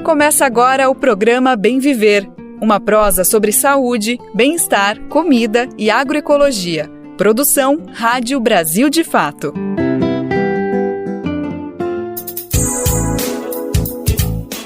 Começa agora o programa Bem Viver, uma prosa sobre saúde, bem-estar, comida e agroecologia. Produção Rádio Brasil de Fato.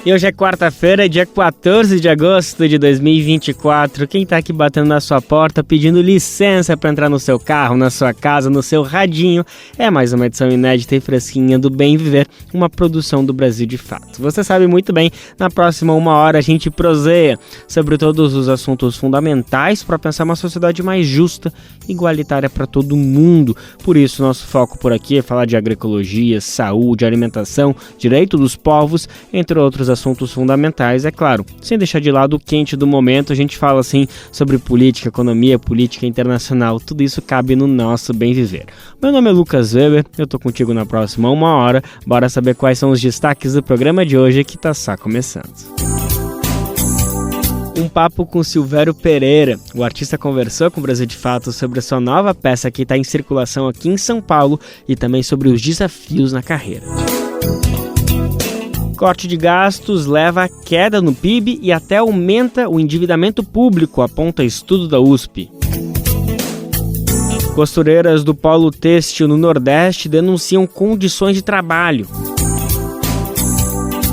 E hoje é quarta-feira, dia 14 de agosto de 2024. Quem tá aqui batendo na sua porta pedindo licença para entrar no seu carro, na sua casa, no seu radinho, é mais uma edição inédita e fresquinha do Bem Viver, uma produção do Brasil de Fato. Você sabe muito bem, na próxima 1 hora a gente proseia sobre todos os assuntos fundamentais para pensar uma sociedade mais justa, igualitária para todo mundo. Por isso, nosso foco por aqui é falar de agroecologia, saúde, alimentação, direito dos povos, entre outros assuntos fundamentais, é claro. Sem deixar de lado o quente do momento, a gente fala assim sobre política, economia, política internacional, tudo isso cabe no nosso Bem Viver. Meu nome é Lucas Weber, eu tô contigo na próxima 1 hora, bora saber quais são os destaques do programa de hoje que tá só começando. Um papo com Silvério Pereira. O artista conversou com o Brasil de Fato sobre a sua nova peça que está em circulação aqui em São Paulo e também sobre os desafios na carreira. Corte de gastos leva à queda no PIB e até aumenta o endividamento público, aponta estudo da USP. Costureiras do polo têxtil no Nordeste denunciam condições de trabalho.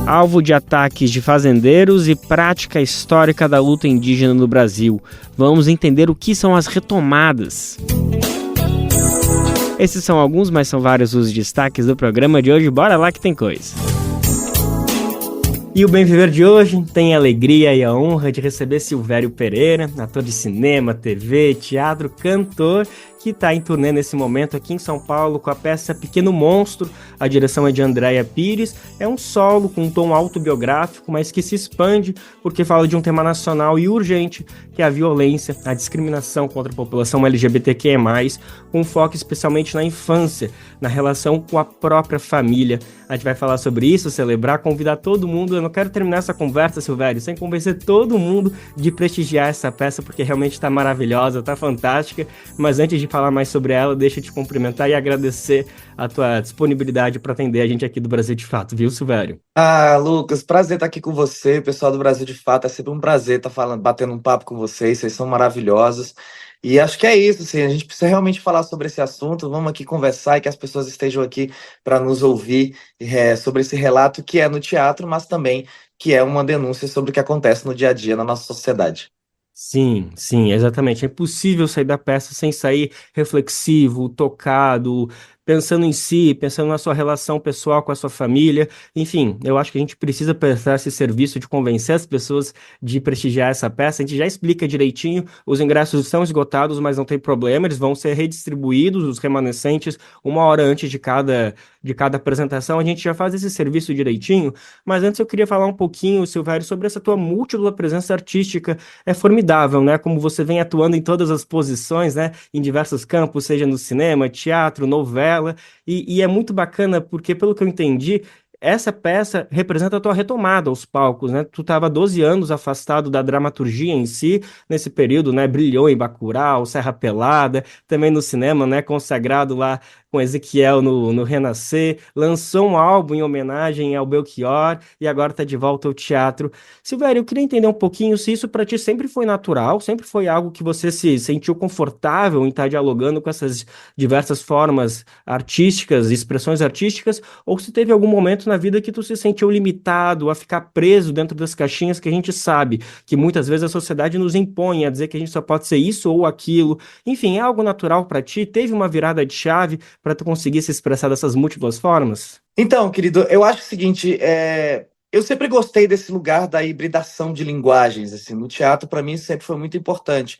Alvo de ataques de fazendeiros e prática histórica da luta indígena no Brasil. Vamos entender o que são as retomadas. Esses são alguns, mas são vários os destaques do programa de hoje. Bora lá que tem coisa. E o Bem Viver de hoje tem a alegria e a honra de receber Silvério Pereira, ator de cinema, TV, teatro, cantor, que está em turnê nesse momento aqui em São Paulo com a peça Pequeno Monstro. A direção é de Andréia Pires. É um solo com um tom autobiográfico, mas que se expande porque fala de um tema nacional e urgente, que é a violência, a discriminação contra a população LGBTQIA+, com foco especialmente na infância, na relação com a própria família. A gente vai falar sobre isso, celebrar, convidar todo mundo. Eu não quero terminar essa conversa, Silvério, sem convencer todo mundo de prestigiar essa peça, porque realmente está maravilhosa, está fantástica. Mas antes de falar mais sobre ela, deixa eu te cumprimentar e agradecer a tua disponibilidade para atender a gente aqui do Brasil de Fato, viu, Silvério? Lucas, prazer estar aqui com você, pessoal do Brasil de Fato. É sempre um prazer estar batendo um papo com vocês são maravilhosos. E acho que é isso, assim, a gente precisa realmente falar sobre esse assunto, vamos aqui conversar e que as pessoas estejam aqui para nos ouvir sobre esse relato que é no teatro, mas também que é uma denúncia sobre o que acontece no dia a dia na nossa sociedade. Sim, exatamente. É impossível sair da peça sem sair reflexivo, tocado, pensando em si, pensando na sua relação pessoal com a sua família. Enfim, eu acho que a gente precisa prestar esse serviço de convencer as pessoas de prestigiar essa peça. A gente já explica direitinho, os ingressos estão esgotados, mas não tem problema, eles vão ser redistribuídos, os remanescentes, 1 hora antes de cada apresentação. A gente já faz esse serviço direitinho, mas antes eu queria falar um pouquinho, Silvério, sobre essa tua múltipla presença artística. É formidável, né? Como você vem atuando em todas as posições, né? Em diversos campos, seja no cinema, teatro, novela. E é muito bacana porque, pelo que eu entendi, essa peça representa a tua retomada aos palcos, né? Tu estava 12 anos afastado da dramaturgia em si, nesse período, né? Brilhou em Bacurau, Serra Pelada, também no cinema, né? Consagrado lá com Ezequiel no Renascer, lançou um álbum em homenagem ao Belchior e agora está de volta ao teatro. Silvério, eu queria entender um pouquinho se isso para ti sempre foi natural, sempre foi algo que você se sentiu confortável em estar dialogando com essas diversas formas artísticas, expressões artísticas, ou se teve algum momento na vida que tu se sentiu limitado a ficar preso dentro das caixinhas que a gente sabe, que muitas vezes a sociedade nos impõe a dizer que a gente só pode ser isso ou aquilo. Enfim, é algo natural para ti? Teve uma virada de chave para tu conseguir se expressar dessas múltiplas formas? Então, querido, eu acho o seguinte, eu sempre gostei desse lugar da hibridação de linguagens, assim, no teatro para mim sempre foi muito importante.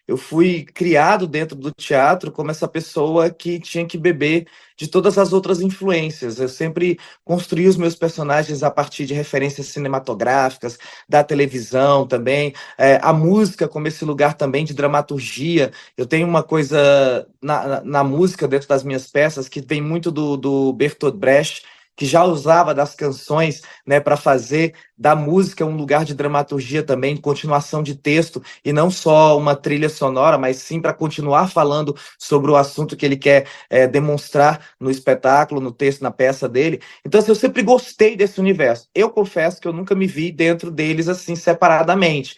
Eu fui criado dentro do teatro como essa pessoa que tinha que beber de todas as outras influências. Eu sempre construí os meus personagens a partir de referências cinematográficas, da televisão também, a música como esse lugar também de dramaturgia. Eu tenho uma coisa na música dentro das minhas peças que vem muito do Bertolt Brecht, que já usava das canções, né, para fazer da música um lugar de dramaturgia também, de continuação de texto, e não só uma trilha sonora, mas sim para continuar falando sobre o assunto que ele quer demonstrar no espetáculo, no texto, na peça dele. Então, assim, eu sempre gostei desse universo. Eu confesso que eu nunca me vi dentro deles assim separadamente.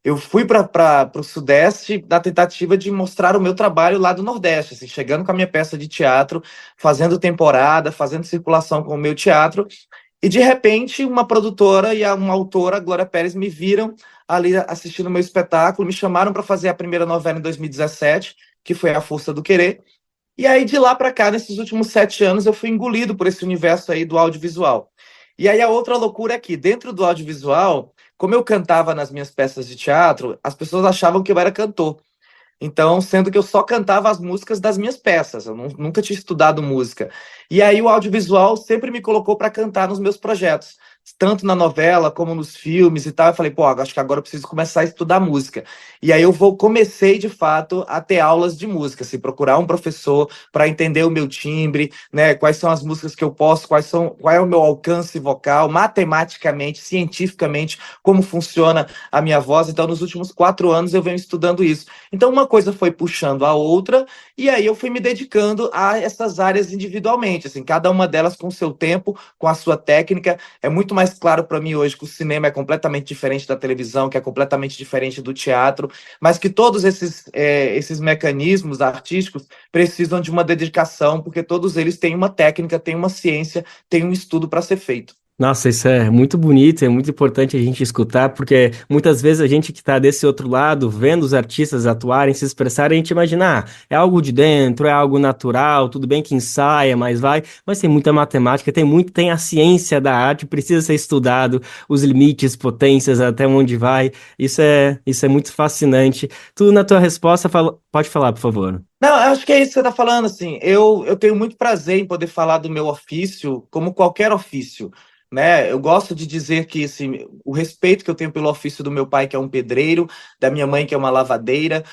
Eu fui para o Sudeste na tentativa de mostrar o meu trabalho lá do Nordeste, assim, chegando com a minha peça de teatro, fazendo temporada, fazendo circulação com o meu teatro, e de repente uma produtora e uma autora, a Glória Pérez, me viram ali assistindo o meu espetáculo, me chamaram para fazer a primeira novela em 2017, que foi A Força do Querer, e aí de lá para cá, nesses últimos 7 anos, eu fui engolido por esse universo aí do audiovisual. E aí a outra loucura é que, dentro do audiovisual, como eu cantava nas minhas peças de teatro, as pessoas achavam que eu era cantor. Então, sendo que eu só cantava as músicas das minhas peças, eu nunca tinha estudado música. E aí o audiovisual sempre me colocou para cantar nos meus projetos, tanto na novela como nos filmes e tal. Eu falei, pô, acho que agora eu preciso começar a estudar música. E aí comecei de fato a ter aulas de música, assim, procurar um professor para entender o meu timbre, né, quais são as músicas que eu posso, qual é o meu alcance vocal, matematicamente, cientificamente, como funciona a minha voz. Então, nos últimos 4 anos eu venho estudando isso. Então, uma coisa foi puxando a outra, e aí eu fui me dedicando a essas áreas individualmente, assim, cada uma delas com o seu tempo, com a sua técnica. É muito mais claro para mim hoje que o cinema é completamente diferente da televisão, que é completamente diferente do teatro, mas que todos esses mecanismos artísticos precisam de uma dedicação, porque todos eles têm uma técnica, têm uma ciência, têm um estudo para ser feito. Nossa, isso é muito bonito, é muito importante a gente escutar, porque muitas vezes a gente que está desse outro lado, vendo os artistas atuarem, se expressarem, a gente imagina, é algo de dentro, é algo natural, tudo bem que ensaia, mas tem muita matemática, tem a ciência da arte, precisa ser estudado, os limites, potências, até onde vai, isso é muito fascinante. Tu, na tua resposta, pode falar, por favor. Não, eu acho que é isso que você está falando, assim, eu tenho muito prazer em poder falar do meu ofício como qualquer ofício, né? Eu gosto de dizer que, assim, o respeito que eu tenho pelo ofício do meu pai, que é um pedreiro, da minha mãe, que é uma lavadeira,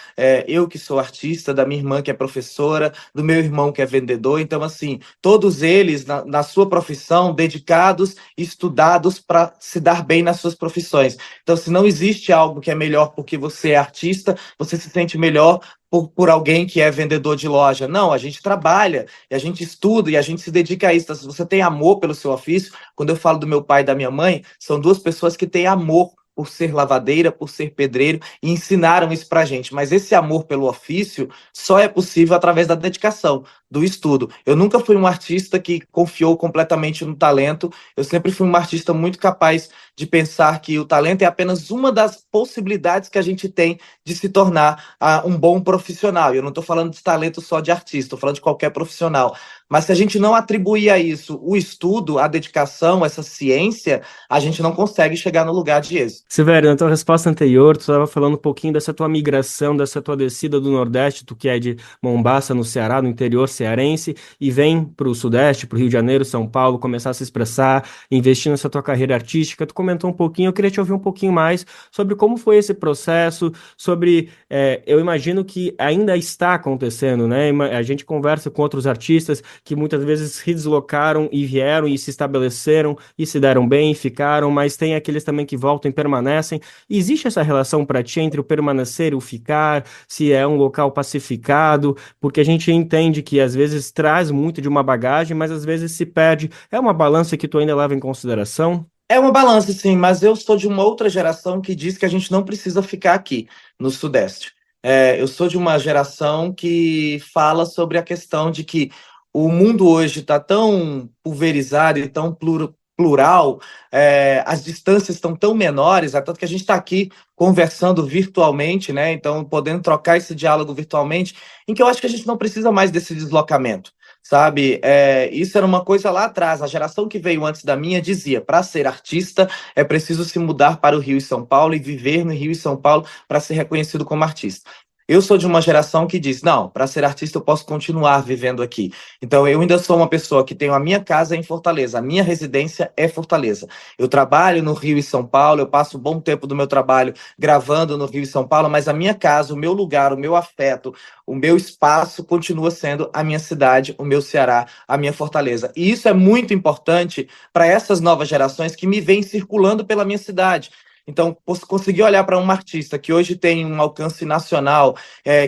eu que sou artista, da minha irmã, que é professora, do meu irmão, que é vendedor. Então, assim, todos eles, na sua profissão, dedicados, estudados para se dar bem nas suas profissões. Então, se não existe algo que é melhor porque você é artista, você se sente melhor por alguém que é vendedor de loja. Não, a gente trabalha, e a gente estuda, e a gente se dedica a isso. Então, se você tem amor pelo seu ofício, quando eu falo do meu pai e da minha mãe, são duas pessoas que têm amor por ser lavadeira, por ser pedreiro, e ensinaram isso pra gente. Mas esse amor pelo ofício só é possível através da dedicação, do estudo. Eu nunca fui um artista que confiou completamente no talento, eu sempre fui um artista muito capaz de pensar que o talento é apenas uma das possibilidades que a gente tem de se tornar um bom profissional. E eu não estou falando de talento só de artista, estou falando de qualquer profissional. Mas se a gente não atribuir a isso o estudo, a dedicação, essa ciência, a gente não consegue chegar no lugar de êxito. Silvério, na tua resposta anterior, tu estava falando um pouquinho dessa tua migração, dessa tua descida do Nordeste, tu que é de Mombaça, no Ceará, no interior cearense, e vem para o Sudeste, para o Rio de Janeiro, São Paulo, começar a se expressar, investir nessa tua carreira artística. Tu comentou um pouquinho, eu queria te ouvir um pouquinho mais sobre como foi esse processo, sobre, eu imagino que ainda está acontecendo, né? A gente conversa com outros artistas que muitas vezes se deslocaram e vieram e se estabeleceram e se deram bem, ficaram, mas tem aqueles também que voltam e permanecem. Existe essa relação para ti entre o permanecer e o ficar, se é um local pacificado, porque a gente entende que às vezes traz muito de uma bagagem, mas às vezes se perde. É uma balança que tu ainda leva em consideração? É uma balança, sim, mas eu sou de uma outra geração que diz que a gente não precisa ficar aqui, no Sudeste. Eu sou de uma geração que fala sobre a questão de que o mundo hoje está tão pulverizado e tão plural, as distâncias estão tão menores, é tanto que a gente está aqui conversando virtualmente, né? Então, podendo trocar esse diálogo virtualmente, em que eu acho que a gente não precisa mais desse deslocamento. Sabe, isso era uma coisa lá atrás. A geração que veio antes da minha dizia: para ser artista é preciso se mudar para o Rio e São Paulo e viver no Rio e São Paulo para ser reconhecido como artista. Eu sou de uma geração que diz, não, para ser artista eu posso continuar vivendo aqui. Então eu ainda sou uma pessoa que tenho a minha casa em Fortaleza, a minha residência é Fortaleza. Eu trabalho no Rio e São Paulo, eu passo um bom tempo do meu trabalho gravando no Rio e São Paulo, mas a minha casa, o meu lugar, o meu afeto, o meu espaço continua sendo a minha cidade, o meu Ceará, a minha Fortaleza. E isso é muito importante para essas novas gerações que me vêm circulando pela minha cidade. Então, conseguir olhar para um artista que hoje tem um alcance nacional,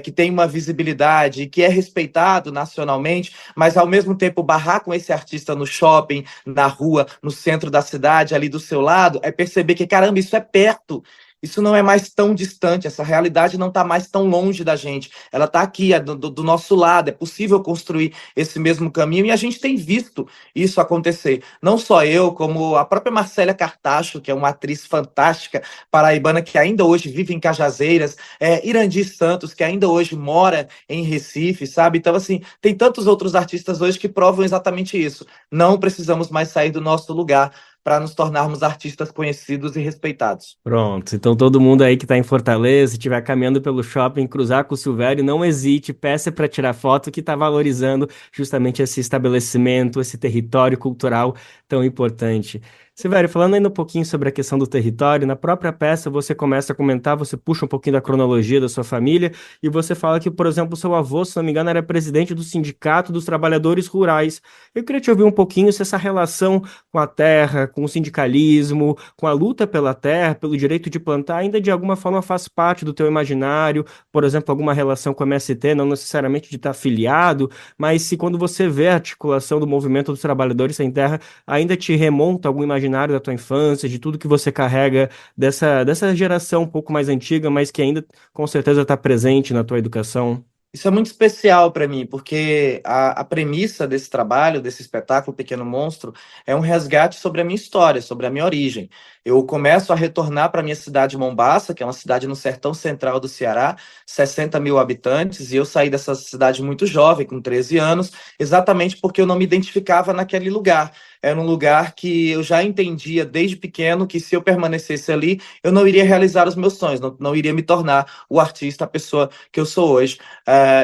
que tem uma visibilidade, que é respeitado nacionalmente, mas ao mesmo tempo barrar com esse artista no shopping, na rua, no centro da cidade, ali do seu lado, é perceber que, caramba, isso é perto. Isso não é mais tão distante, essa realidade não está mais tão longe da gente. Ela está aqui, é do nosso lado, é possível construir esse mesmo caminho e a gente tem visto isso acontecer. Não só eu, como a própria Marcélia Cartacho, que é uma atriz fantástica paraibana que ainda hoje vive em Cajazeiras, Irandi Santos, que ainda hoje mora em Recife, sabe? Então, assim, tem tantos outros artistas hoje que provam exatamente isso. Não precisamos mais sair do nosso lugar para nos tornarmos artistas conhecidos e respeitados. Pronto, então todo mundo aí que está em Fortaleza, estiver caminhando pelo shopping, cruzar com o Silvério, não hesite, peça para tirar foto que está valorizando justamente esse estabelecimento, esse território cultural tão importante. Silvério, falando ainda um pouquinho sobre a questão do território, na própria peça você começa a comentar, você puxa um pouquinho da cronologia da sua família e você fala que, por exemplo, seu avô, se não me engano, era presidente do Sindicato dos Trabalhadores Rurais. Eu queria te ouvir um pouquinho se essa relação com a terra, com o sindicalismo, com a luta pela terra, pelo direito de plantar, ainda de alguma forma faz parte do teu imaginário, por exemplo, alguma relação com a MST, não necessariamente de estar afiliado, mas se quando você vê a articulação do movimento dos trabalhadores sem terra, ainda te remonta algum imaginário da tua infância, de tudo que você carrega dessa geração um pouco mais antiga, mas que ainda com certeza está presente na tua educação? Isso é muito especial para mim, porque a premissa desse trabalho, desse espetáculo Pequeno Monstro, é um resgate sobre a minha história, sobre a minha origem. Eu começo a retornar para a minha cidade de Mombaça, que é uma cidade no sertão central do Ceará, 60 mil habitantes, e eu saí dessa cidade muito jovem, com 13 anos, exatamente porque eu não me identificava naquele lugar. Era um lugar que eu já entendia desde pequeno que se eu permanecesse ali, eu não iria realizar os meus sonhos, não iria me tornar o artista, a pessoa que eu sou hoje,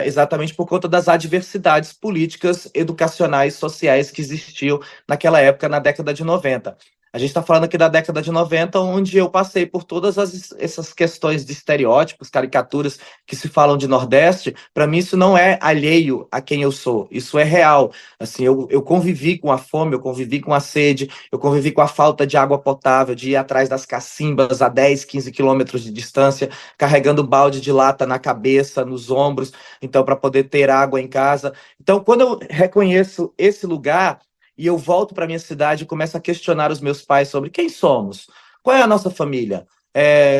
exatamente por conta das adversidades políticas, educacionais, sociais que existiam naquela época, na década de 90. A gente está falando aqui da década de 90, onde eu passei por todas essas questões de estereótipos, caricaturas que se falam de Nordeste. Para mim, isso não é alheio a quem eu sou, isso é real. Assim, eu convivi com a fome, eu convivi com a sede, eu convivi com a falta de água potável, de ir atrás das cacimbas a 10, 15 quilômetros de distância, carregando balde de lata na cabeça, nos ombros, então, para poder ter água em casa. Então, quando eu reconheço esse lugar e eu volto para minha cidade e começo a questionar os meus pais sobre quem somos, qual é a nossa família,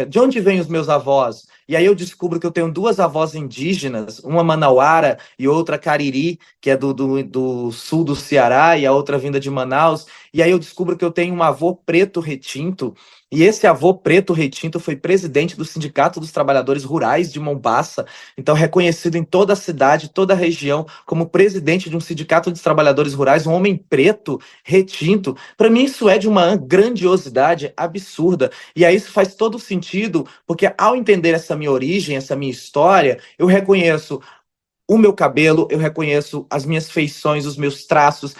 de onde vêm os meus avós? E aí eu descubro que eu tenho duas avós indígenas, uma manauara e outra cariri, que é do sul do Ceará, e a outra vinda de Manaus. E aí eu descubro que eu tenho um avô preto retinto, e esse avô preto retinto foi presidente do Sindicato dos Trabalhadores Rurais de Mombaça, então reconhecido em toda a cidade, toda a região, como presidente de um Sindicato dos Trabalhadores Rurais, um homem preto retinto. Para mim isso é de uma grandiosidade absurda. E aí isso faz todo sentido, porque ao entender essa minha origem, essa minha história, eu reconheço o meu cabelo, eu reconheço as minhas feições, os meus traços,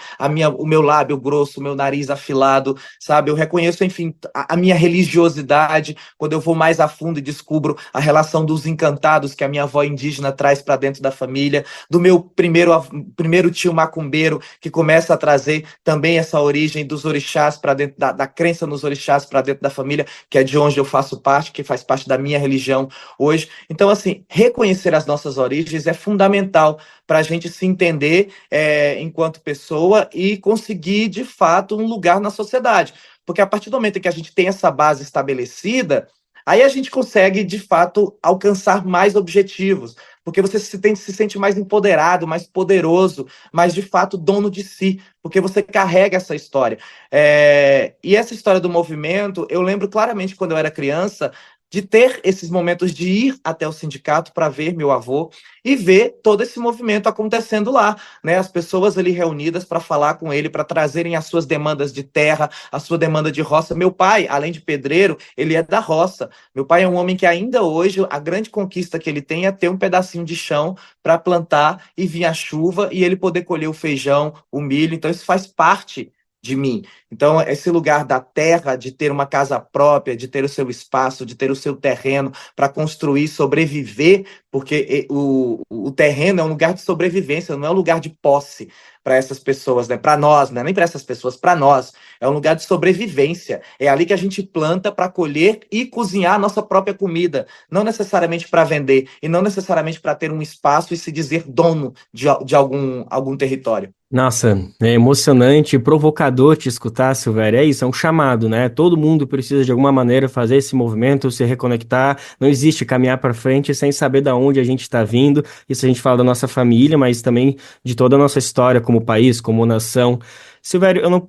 o meu lábio grosso, o meu nariz afilado, sabe? Eu reconheço, enfim, a minha religiosidade, quando eu vou mais a fundo e descubro a relação dos encantados que a minha avó indígena traz para dentro da família, do meu primeiro tio macumbeiro, que começa a trazer também essa origem dos orixás para dentro, da crença nos orixás para dentro da família, que é de onde eu faço parte, que faz parte da minha religião hoje. Então, assim, reconhecer as nossas origens é fundamental para a gente se entender enquanto pessoa e conseguir, de fato, um lugar na sociedade. Porque a partir do momento em que a gente tem essa base estabelecida, aí a gente consegue, de fato, alcançar mais objetivos. Porque você se sente mais empoderado, mais poderoso, mais, de fato, dono de si. Porque você carrega essa história. E essa história do movimento, eu lembro claramente quando eu era criança, de ter esses momentos de ir até o sindicato para ver meu avô e ver todo esse movimento acontecendo lá, né? As pessoas ali reunidas para falar com ele, para trazerem as suas demandas de terra, a sua demanda de roça. Meu pai, além de pedreiro, ele é da roça. Meu pai é um homem que ainda hoje, a grande conquista que ele tem é ter um pedacinho de chão para plantar e vir a chuva e ele poder colher o feijão, o milho. Então isso faz parte de mim. Então, esse lugar da terra, de ter uma casa própria, de ter o seu espaço, de ter o seu terreno para construir, sobreviver, porque o terreno é um lugar de sobrevivência, não é um lugar de posse para essas pessoas, né? Para nós, né? Nem para essas pessoas, para nós. É um lugar de sobrevivência. É ali que a gente planta para colher e cozinhar a nossa própria comida. Não necessariamente para vender e não necessariamente para ter um espaço e se dizer dono de algum território. Nossa, é emocionante e provocador te escutar, Silvério. É isso, é um chamado, né? Todo mundo precisa de alguma maneira fazer esse movimento, se reconectar. Não existe caminhar para frente sem saber de onde a gente está vindo. Isso a gente fala da nossa família, mas também de toda a nossa história como país, como nação. Silvério, eu não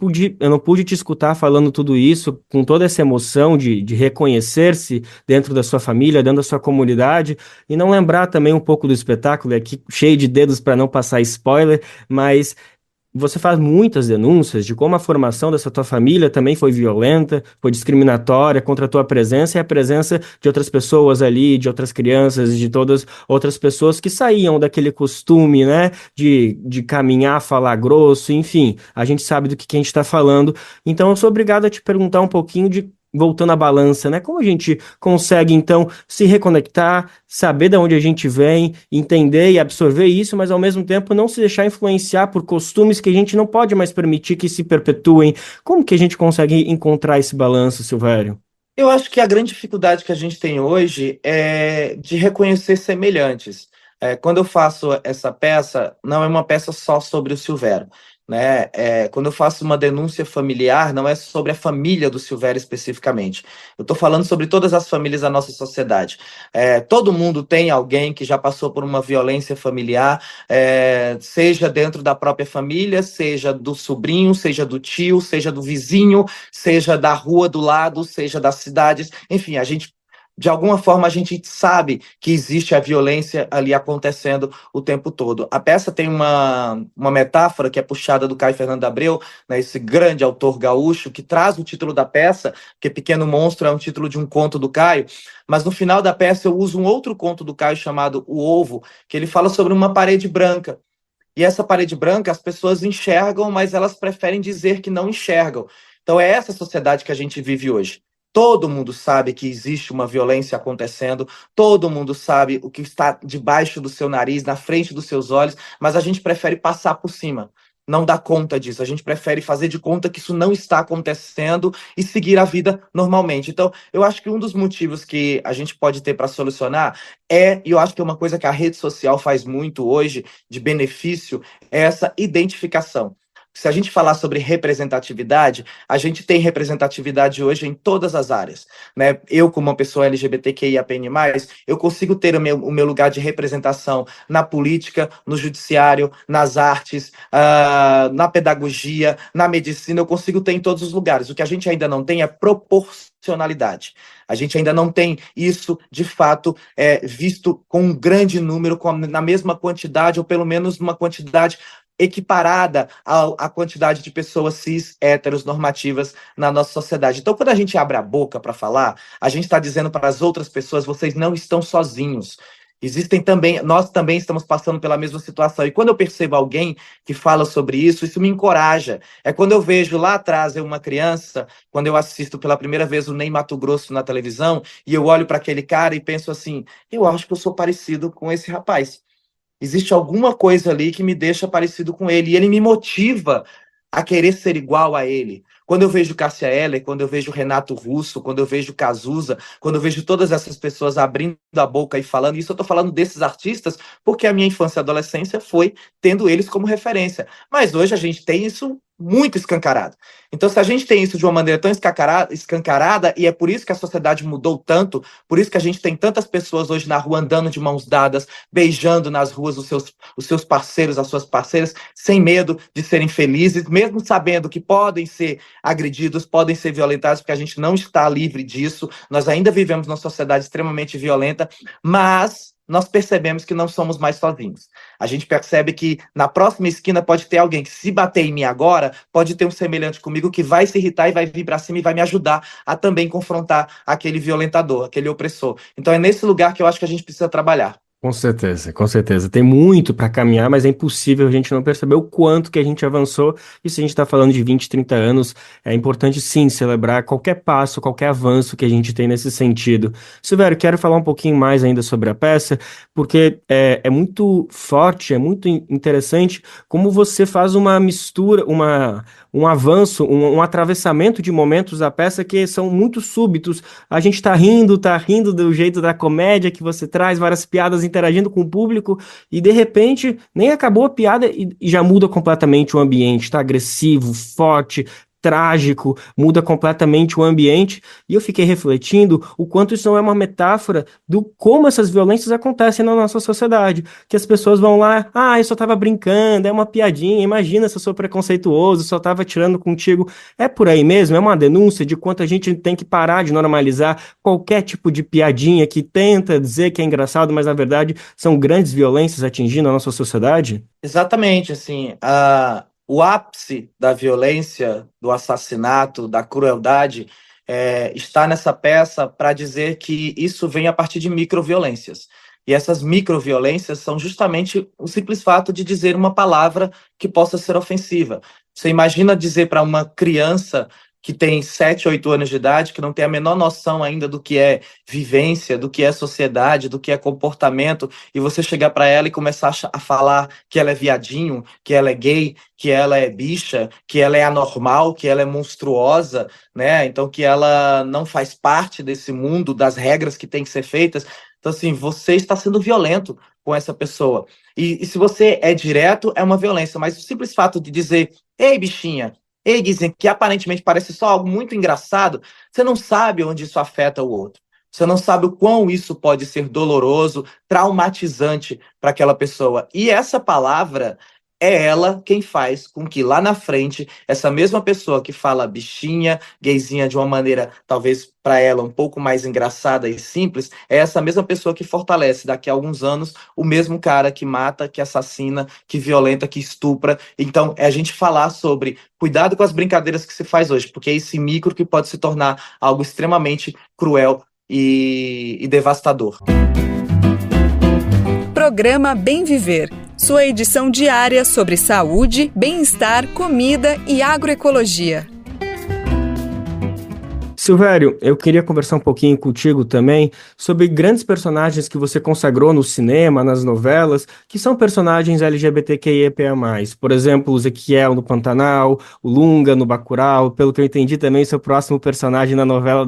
pude te escutar falando tudo isso com toda essa emoção de reconhecer-se dentro da sua família, dentro da sua comunidade, e não lembrar também um pouco do espetáculo, é aqui cheio de dedos para não passar spoiler, mas você faz muitas denúncias de como a formação dessa tua família também foi violenta, foi discriminatória contra a tua presença e a presença de outras pessoas ali, de outras crianças, de todas outras pessoas que saíam daquele costume, né, de caminhar, falar grosso, enfim, a gente sabe do que a gente está falando. Então, eu sou obrigado a te perguntar um pouquinho de. Voltando à balança, né? Como a gente consegue, então, se reconectar, saber de onde a gente vem, entender e absorver isso, mas ao mesmo tempo não se deixar influenciar por costumes que a gente não pode mais permitir que se perpetuem. Como que a gente consegue encontrar esse balanço, Silvério? Eu acho que a grande dificuldade que a gente tem hoje é de reconhecer semelhantes. Quando eu faço essa peça, não é uma peça só sobre o Silvério, né? Quando eu faço uma denúncia familiar, não é sobre a família do Silvério especificamente. Eu estou falando sobre todas as famílias da nossa sociedade. Todo mundo tem alguém que já passou por uma violência familiar, seja dentro da própria família, seja do sobrinho, seja do tio, seja do vizinho, seja da rua do lado, seja das cidades, enfim, de alguma forma a gente sabe que existe a violência ali acontecendo o tempo todo. A peça tem uma metáfora que é puxada do Caio Fernando Abreu, né, esse grande autor gaúcho, que traz o título da peça, que Pequeno Monstro é um título de um conto do Caio, mas no final da peça eu uso um outro conto do Caio chamado O Ovo, que ele fala sobre uma parede branca. E essa parede branca as pessoas enxergam, mas elas preferem dizer que não enxergam. Então é essa sociedade que a gente vive hoje. Todo mundo sabe que existe uma violência acontecendo, todo mundo sabe o que está debaixo do seu nariz, na frente dos seus olhos, mas a gente prefere passar por cima, não dar conta disso. A gente prefere fazer de conta que isso não está acontecendo e seguir a vida normalmente. Então, eu acho que um dos motivos que a gente pode ter para solucionar e eu acho que é uma coisa que a rede social faz muito hoje, de benefício, é essa identificação. Se a gente falar sobre representatividade, a gente tem representatividade hoje em todas as áreas, né? Eu, como uma pessoa LGBTQIAPN+, eu consigo ter o meu lugar de representação na política, no judiciário, nas artes, na pedagogia, na medicina, eu consigo ter em todos os lugares. O que a gente ainda não tem é proporcionalidade. A gente ainda não tem isso, de fato, visto com um grande número, na mesma quantidade, ou pelo menos numa quantidade equiparada à quantidade de pessoas cis, héteros, normativas na nossa sociedade. Então, quando a gente abre a boca para falar, a gente está dizendo para as outras pessoas, vocês não estão sozinhos. Existem também, nós também estamos passando pela mesma situação. E quando eu percebo alguém que fala sobre isso me encoraja. É quando eu vejo lá atrás uma criança, quando eu assisto pela primeira vez o Ney Matogrosso na televisão, e eu olho para aquele cara e penso assim, eu acho que eu sou parecido com esse rapaz. Existe alguma coisa ali que me deixa parecido com ele, e ele me motiva a querer ser igual a ele. Quando eu vejo Cássia Eller, quando eu vejo Renato Russo, quando eu vejo Cazuza, quando eu vejo todas essas pessoas abrindo a boca e falando, isso eu estou falando desses artistas, porque a minha infância e adolescência foi tendo eles como referência. Mas hoje a gente tem isso muito escancarado. Então, se a gente tem isso de uma maneira tão escancarada, e é por isso que a sociedade mudou tanto, por isso que a gente tem tantas pessoas hoje na rua andando de mãos dadas, beijando nas ruas os seus parceiros, as suas parceiras, sem medo de serem felizes, mesmo sabendo que podem ser agredidos, podem ser violentados, porque a gente não está livre disso, nós ainda vivemos numa sociedade extremamente violenta, mas nós percebemos que não somos mais sozinhos. A gente percebe que na próxima esquina pode ter alguém que, se bater em mim agora, pode ter um semelhante comigo que vai se irritar e vai vir para cima e vai me ajudar a também confrontar aquele violentador, aquele opressor. Então é nesse lugar que eu acho que a gente precisa trabalhar. Com certeza, com certeza. Tem muito para caminhar, mas é impossível a gente não perceber o quanto que a gente avançou. E se a gente está falando de 20, 30 anos, é importante sim celebrar qualquer passo, qualquer avanço que a gente tem nesse sentido. Silvério, quero falar um pouquinho mais ainda sobre a peça, porque é muito forte, é muito interessante como você faz uma mistura, um avanço, um atravessamento de momentos da peça que são muito súbitos. A gente tá rindo do jeito da comédia que você traz, várias piadas interagindo com o público, e de repente nem acabou a piada e já muda completamente o ambiente, tá agressivo, forte, trágico, muda completamente o ambiente, e eu fiquei refletindo o quanto isso não é uma metáfora do como essas violências acontecem na nossa sociedade, que as pessoas vão lá, eu só tava brincando, é uma piadinha, imagina se eu sou preconceituoso, só tava tirando contigo, é por aí mesmo, é uma denúncia de quanto a gente tem que parar de normalizar qualquer tipo de piadinha que tenta dizer que é engraçado, mas na verdade são grandes violências atingindo a nossa sociedade? Exatamente, assim, o ápice da violência, do assassinato, da crueldade, está nessa peça para dizer que isso vem a partir de microviolências. E essas microviolências são justamente o simples fato de dizer uma palavra que possa ser ofensiva. Você imagina dizer para uma criança que tem 7, 8 anos de idade, que não tem a menor noção ainda do que é vivência, do que é sociedade, do que é comportamento, e você chegar para ela e começar a falar que ela é viadinho, que ela é gay, que ela é bicha, que ela é anormal, que ela é monstruosa, né? Então que ela não faz parte desse mundo, das regras que têm que ser feitas. Então, assim, você está sendo violento com essa pessoa. E se você é direto, é uma violência, mas o simples fato de dizer, ei, bichinha, ei, Guizinho, que aparentemente parece só algo muito engraçado, você não sabe onde isso afeta o outro. Você não sabe o quão isso pode ser doloroso, traumatizante para aquela pessoa. E essa palavra é ela quem faz com que lá na frente, essa mesma pessoa que fala bichinha, gayzinha de uma maneira talvez para ela um pouco mais engraçada e simples, é essa mesma pessoa que fortalece daqui a alguns anos o mesmo cara que mata, que assassina, que violenta, que estupra. Então, é a gente falar sobre cuidado com as brincadeiras que se faz hoje, porque é esse micro que pode se tornar algo extremamente cruel e devastador. Programa Bem Viver, sua edição diária sobre saúde, bem-estar, comida e agroecologia. Silvério, eu queria conversar um pouquinho contigo também sobre grandes personagens que você consagrou no cinema, nas novelas, que são personagens LGBTQIAP+. Por exemplo, o Ezequiel no Pantanal, o Lunga no Bacurau, pelo que eu entendi também, seu próximo personagem na novela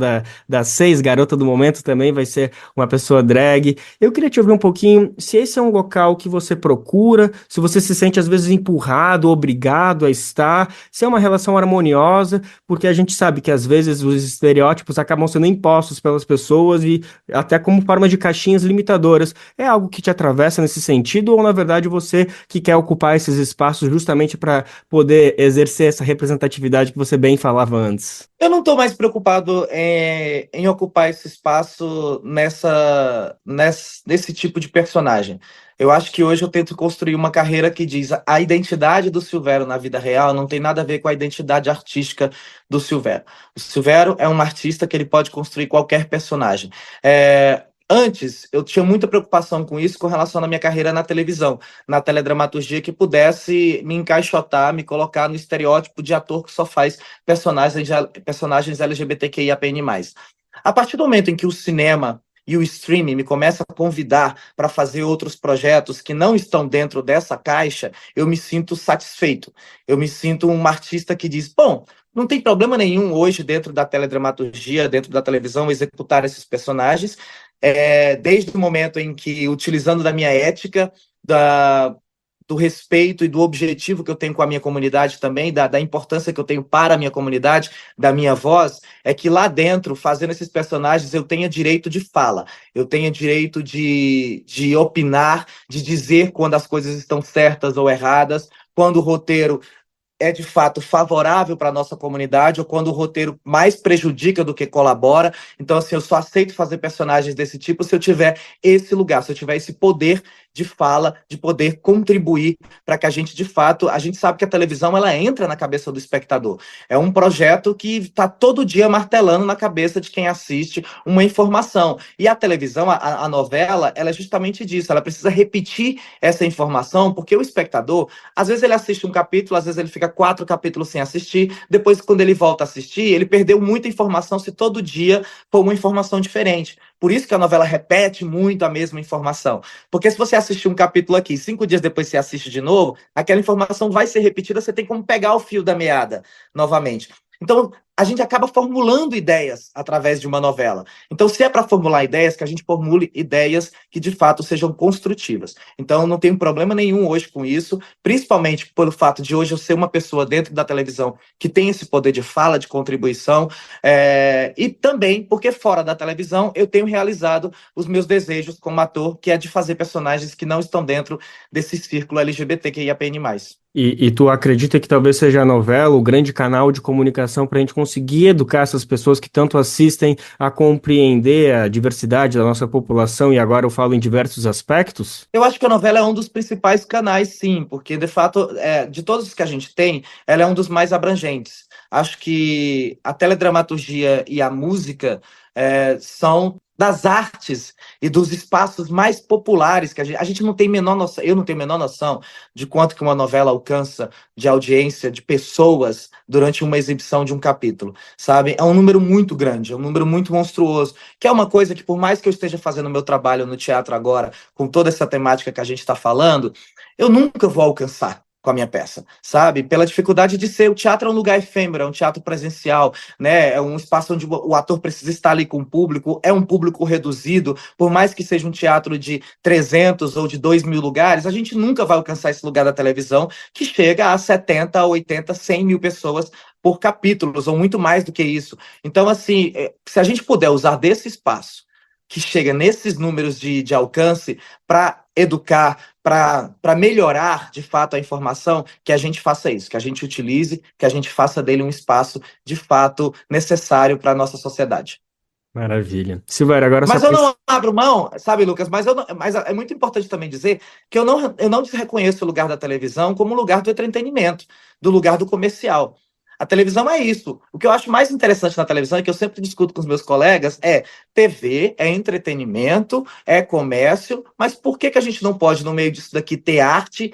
das 6, Garota do Momento, também vai ser uma pessoa drag. Eu queria te ouvir um pouquinho se esse é um local que você procura, se você se sente às vezes empurrado, obrigado a estar, se é uma relação harmoniosa, porque a gente sabe que às vezes os estereótipos acabam sendo impostos pelas pessoas e até como forma de caixinhas limitadoras. É algo que te atravessa nesse sentido ou, na verdade, você que quer ocupar esses espaços justamente para poder exercer essa representatividade que você bem falava antes? Eu não estou mais preocupado em ocupar esse espaço nesse tipo de personagem. Eu acho que hoje eu tento construir uma carreira que diz a identidade do Silvério na vida real não tem nada a ver com a identidade artística do Silvério. O Silvério é um artista que ele pode construir qualquer personagem. Antes, eu tinha muita preocupação com isso com relação à minha carreira na televisão, na teledramaturgia, que pudesse me encaixotar, me colocar no estereótipo de ator que só faz personagens LGBTQIAPN+. A partir do momento em que o cinema e o streaming me começam a convidar para fazer outros projetos que não estão dentro dessa caixa, eu me sinto satisfeito. Eu me sinto um artista que diz, bom, não tem problema nenhum hoje dentro da teledramaturgia, dentro da televisão, executar esses personagens, desde o momento em que, utilizando da minha ética, do respeito e do objetivo que eu tenho com a minha comunidade também, da importância que eu tenho para a minha comunidade, da minha voz, é que lá dentro, fazendo esses personagens, eu tenha direito de fala, eu tenha direito de opinar, de dizer quando as coisas estão certas ou erradas, quando o roteiro é de fato favorável para a nossa comunidade ou quando o roteiro mais prejudica do que colabora. Então, assim, eu só aceito fazer personagens desse tipo se eu tiver esse lugar, se eu tiver esse poder de fala, de poder contribuir para que a gente, de fato, a gente sabe que a televisão, ela entra na cabeça do espectador. É um projeto que está todo dia martelando na cabeça de quem assiste uma informação. E a televisão, a novela, ela é justamente disso, ela precisa repetir essa informação, porque o espectador, às vezes ele assiste um capítulo, às vezes ele fica 4 capítulos sem assistir, depois quando ele volta a assistir, ele perdeu muita informação se todo dia for uma informação diferente. Por isso que a novela repete muito a mesma informação. Porque se você assistir um capítulo aqui, 5 dias depois você assiste de novo, aquela informação vai ser repetida, você tem como pegar o fio da meada novamente. Então, a gente acaba formulando ideias através de uma novela. Então, se é para formular ideias, que a gente formule ideias que, de fato, sejam construtivas. Então, não tenho problema nenhum hoje com isso, principalmente pelo fato de hoje eu ser uma pessoa dentro da televisão que tem esse poder de fala, de contribuição, e também porque fora da televisão eu tenho realizado os meus desejos como ator, que é de fazer personagens que não estão dentro desse círculo LGBTQIAPN+. E tu acredita que talvez seja a novela o grande canal de comunicação para a gente conseguir educar essas pessoas que tanto assistem a compreender a diversidade da nossa população, e agora eu falo em diversos aspectos? Eu acho que a novela é um dos principais canais, sim, porque, de fato, de todos os que a gente tem, ela é um dos mais abrangentes. Acho que a teledramaturgia e a música são das artes e dos espaços mais populares que a gente não tem menor noção, eu não tenho a menor noção de quanto que uma novela alcança de audiência de pessoas durante uma exibição de um capítulo, sabe? É um número muito grande, é um número muito monstruoso, que é uma coisa que, por mais que eu esteja fazendo o meu trabalho no teatro agora, com toda essa temática que a gente está falando, eu nunca vou alcançar com a minha peça, sabe? Pela dificuldade de ser, o teatro é um lugar efêmero, é um teatro presencial, né? É um espaço onde o ator precisa estar ali com o público, é um público reduzido, por mais que seja um teatro de 300 ou de 2.000 lugares, a gente nunca vai alcançar esse lugar da televisão, que chega a 70, 80, 100 mil pessoas por capítulos, ou muito mais do que isso. Então, assim, se a gente puder usar desse espaço, que chega nesses números de alcance, para educar, para melhorar, de fato, a informação, que a gente faça isso, que a gente utilize, que a gente faça dele um espaço, de fato, necessário para a nossa sociedade. Maravilha. Silvério, agora só Mas eu não abro mão, sabe, Lucas? Mas é muito importante também dizer que eu não reconheço o lugar da televisão como o lugar do entretenimento, do lugar do comercial. A televisão é isso. O que eu acho mais interessante na televisão, e que eu sempre discuto com os meus colegas, é TV, é entretenimento, é comércio, mas por que a gente não pode, no meio disso daqui, ter arte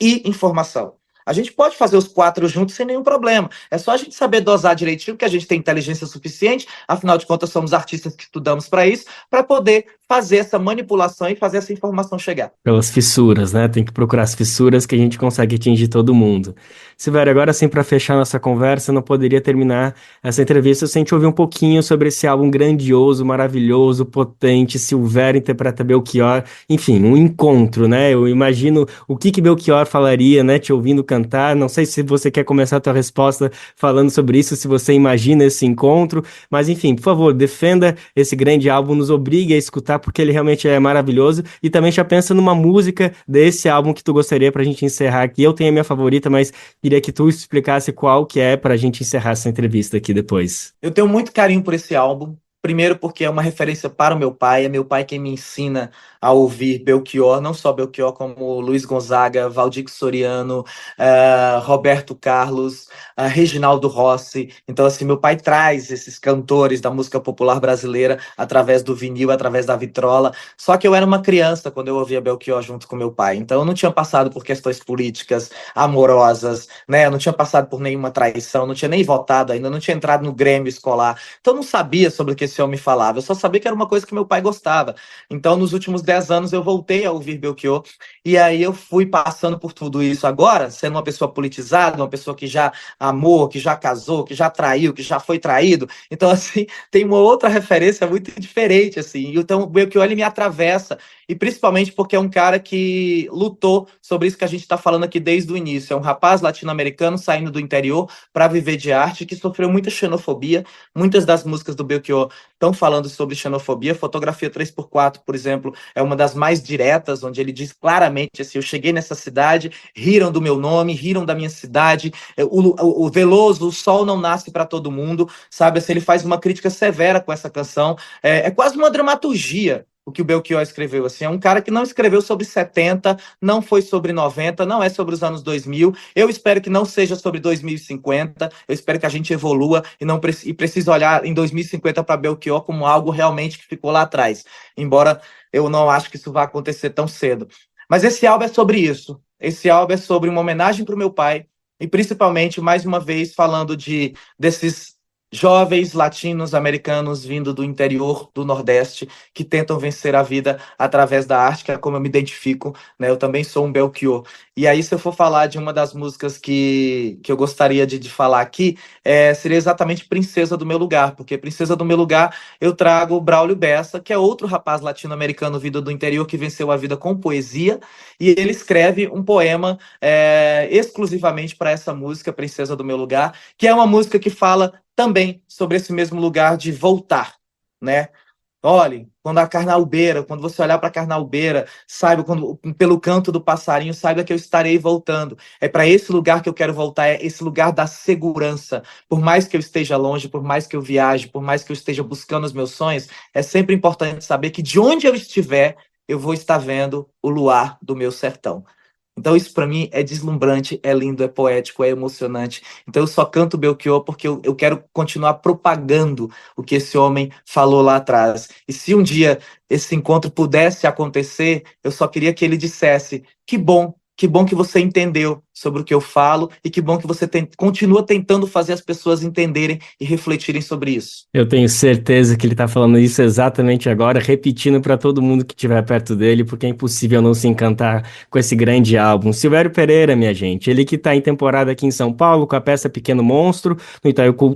e informação? A gente pode fazer os 4 juntos sem nenhum problema. É só a gente saber dosar direitinho, porque a gente tem inteligência suficiente, afinal de contas somos artistas que estudamos para isso, para poder fazer essa manipulação e fazer essa informação chegar. pelas fissuras, né? Tem que procurar as fissuras que a gente consegue atingir todo mundo. Silvério, agora sim, para fechar nossa conversa, eu não poderia terminar essa entrevista sem te ouvir um pouquinho sobre esse álbum grandioso, maravilhoso, potente. Silvério interpreta Belchior, enfim, um encontro, né? Eu imagino o que Belchior falaria, né? Te ouvindo cantar. Não sei se você quer começar a tua resposta falando sobre isso, se você imagina esse encontro, mas enfim, por favor, defenda esse grande álbum, nos obrigue a escutar, porque ele realmente é maravilhoso, e também já pensa numa música desse álbum que tu gostaria pra gente encerrar aqui. Eu tenho a minha favorita, mas queria que tu explicasse qual que é pra gente encerrar essa entrevista aqui depois. Eu tenho muito carinho por esse álbum. Primeiro porque é uma referência para o meu pai, é meu pai quem me ensina a ouvir Belchior, não só Belchior, como Luiz Gonzaga, Valdir Soriano, Roberto Carlos, Reginaldo Rossi. Então, assim, meu pai traz esses cantores da música popular brasileira através do vinil, através da vitrola. Só que eu era uma criança quando eu ouvia Belchior junto com meu pai. Então, eu não tinha passado por questões políticas, amorosas, né? Eu não tinha passado por nenhuma traição, não tinha nem votado ainda, não tinha entrado no Grêmio escolar. Então, eu não sabia sobre o que esse homem falava. Eu só sabia que era uma coisa que meu pai gostava. Então, nos últimos 10 anos, eu voltei a ouvir Belchior, e aí eu fui passando por tudo isso agora, sendo uma pessoa politizada, uma pessoa que já amou, que já casou, que já traiu, que já foi traído. Então, assim, tem uma outra referência muito diferente, assim. Então, o Belchior, ele me atravessa, e principalmente porque é um cara que lutou sobre isso que a gente está falando aqui desde o início. É um rapaz latino-americano saindo do interior para viver de arte, que sofreu muita xenofobia. Muitas das músicas do Belchior estão falando sobre xenofobia. Fotografia 3x4, por exemplo, é uma das mais diretas, onde ele diz claramente assim: eu cheguei nessa cidade, riram do meu nome, riram da minha cidade, o Veloso, o sol não nasce para todo mundo, sabe? Assim, ele faz uma crítica severa com essa canção. É quase uma dramaturgia o que o Belchior escreveu, assim. É um cara que não escreveu sobre 70, não foi sobre 90, não é sobre os anos 2000. Eu espero que não seja sobre 2050. Eu espero que a gente evolua e precise olhar em 2050 para Belchior como algo realmente que ficou lá atrás. Embora eu não acho que isso vá acontecer tão cedo. Mas esse álbum é sobre isso. Esse álbum é sobre uma homenagem para o meu pai e principalmente, mais uma vez, falando desses jovens latinos americanos vindo do interior do Nordeste que tentam vencer a vida através da arte, que é como eu me identifico, né? Eu também sou um Belchior. E aí, se eu for falar de uma das músicas que eu gostaria de falar aqui, seria exatamente Princesa do Meu Lugar, porque Princesa do Meu Lugar eu trago o Braulio Bessa, que é outro rapaz latino-americano vindo do interior que venceu a vida com poesia, e ele escreve um poema exclusivamente para essa música, Princesa do Meu Lugar, que é uma música que fala também sobre esse mesmo lugar de voltar, né? Olhe, quando você olhar para a carnaubeira, saiba, pelo canto do passarinho, saiba que eu estarei voltando. É para esse lugar que eu quero voltar, é esse lugar da segurança. Por mais que eu esteja longe, por mais que eu viaje, por mais que eu esteja buscando os meus sonhos, é sempre importante saber que de onde eu estiver, eu vou estar vendo o luar do meu sertão. Então isso para mim é deslumbrante, é lindo, é poético, é emocionante. Então eu só canto Belchior porque eu quero continuar propagando o que esse homem falou lá atrás. E se um dia esse encontro pudesse acontecer, eu só queria que ele dissesse: que bom que você entendeu sobre o que eu falo e que bom que você continua tentando fazer as pessoas entenderem e refletirem sobre isso. Eu tenho certeza que ele está falando isso exatamente agora, repetindo para todo mundo que estiver perto dele, porque é impossível não se encantar com esse grande álbum. Silvério Pereira, minha gente, ele que está em temporada aqui em São Paulo com a peça Pequeno Monstro,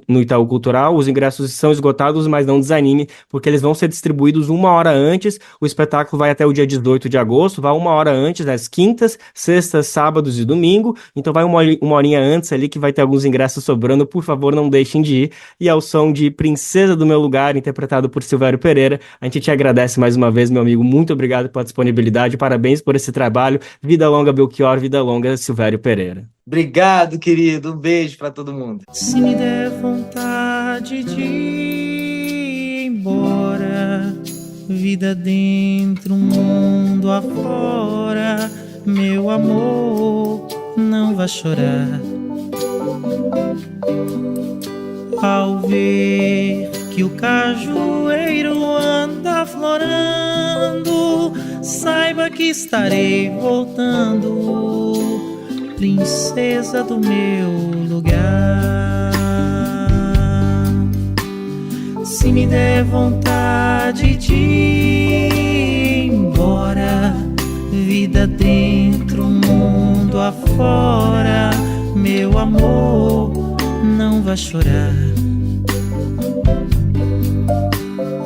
no Itaú Cultural. Os ingressos são esgotados, mas não desanime, porque eles vão ser distribuídos 1 hora antes. O espetáculo vai até o dia 18 de agosto, vai 1 hora antes, nas quintas, sextas, sábados e domingo. Então vai uma horinha antes ali que vai ter alguns ingressos sobrando. Por favor, não deixem de ir. E ao som de Princesa do Meu Lugar, interpretado por Silvério Pereira, a gente te agradece mais uma vez, meu amigo. Muito obrigado pela disponibilidade. Parabéns por esse trabalho. Vida longa, Belchior. Vida longa, Silvério Pereira. Obrigado, querido. Um beijo para todo mundo. Se me der vontade de ir embora, vida dentro, mundo afora, meu amor, não vá chorar. Ao ver que o cajueiro anda florando, saiba que estarei voltando, princesa do meu lugar. Se me der vontade de ir embora, vida dentro, mundo afora, meu amor, não vá chorar.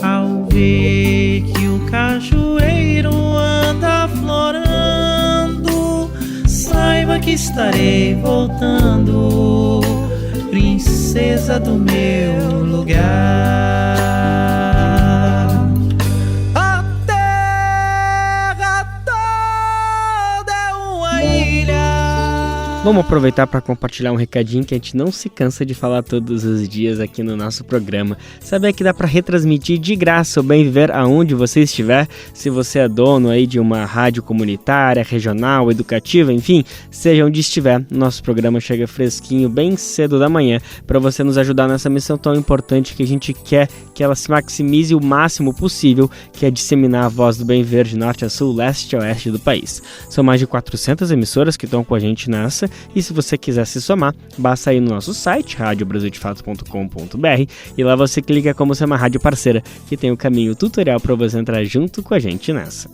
Ao ver que o cajueiro anda florando, saiba que estarei voltando, princesa do meu lugar. A terra toda é uma ilha. Vamos aproveitar para compartilhar um recadinho que a gente não se cansa de falar todos os dias aqui no nosso programa. Saber que dá para retransmitir de graça o Bem Viver aonde você estiver. Se você é dono aí de uma rádio comunitária, regional, educativa, enfim, seja onde estiver, nosso programa chega fresquinho bem cedo da manhã para você nos ajudar nessa missão tão importante que a gente quer que ela se maximize o máximo possível, que é disseminar a voz do Bem Viver de norte a sul, leste a oeste do país. São mais de 400 emissoras que estão com a gente nessa, E se você quiser se somar, basta ir no nosso site, radiobrasildefato.com.br, e lá você clica como ser uma rádio parceira, que tem o caminho tutorial para você entrar junto com a gente nessa.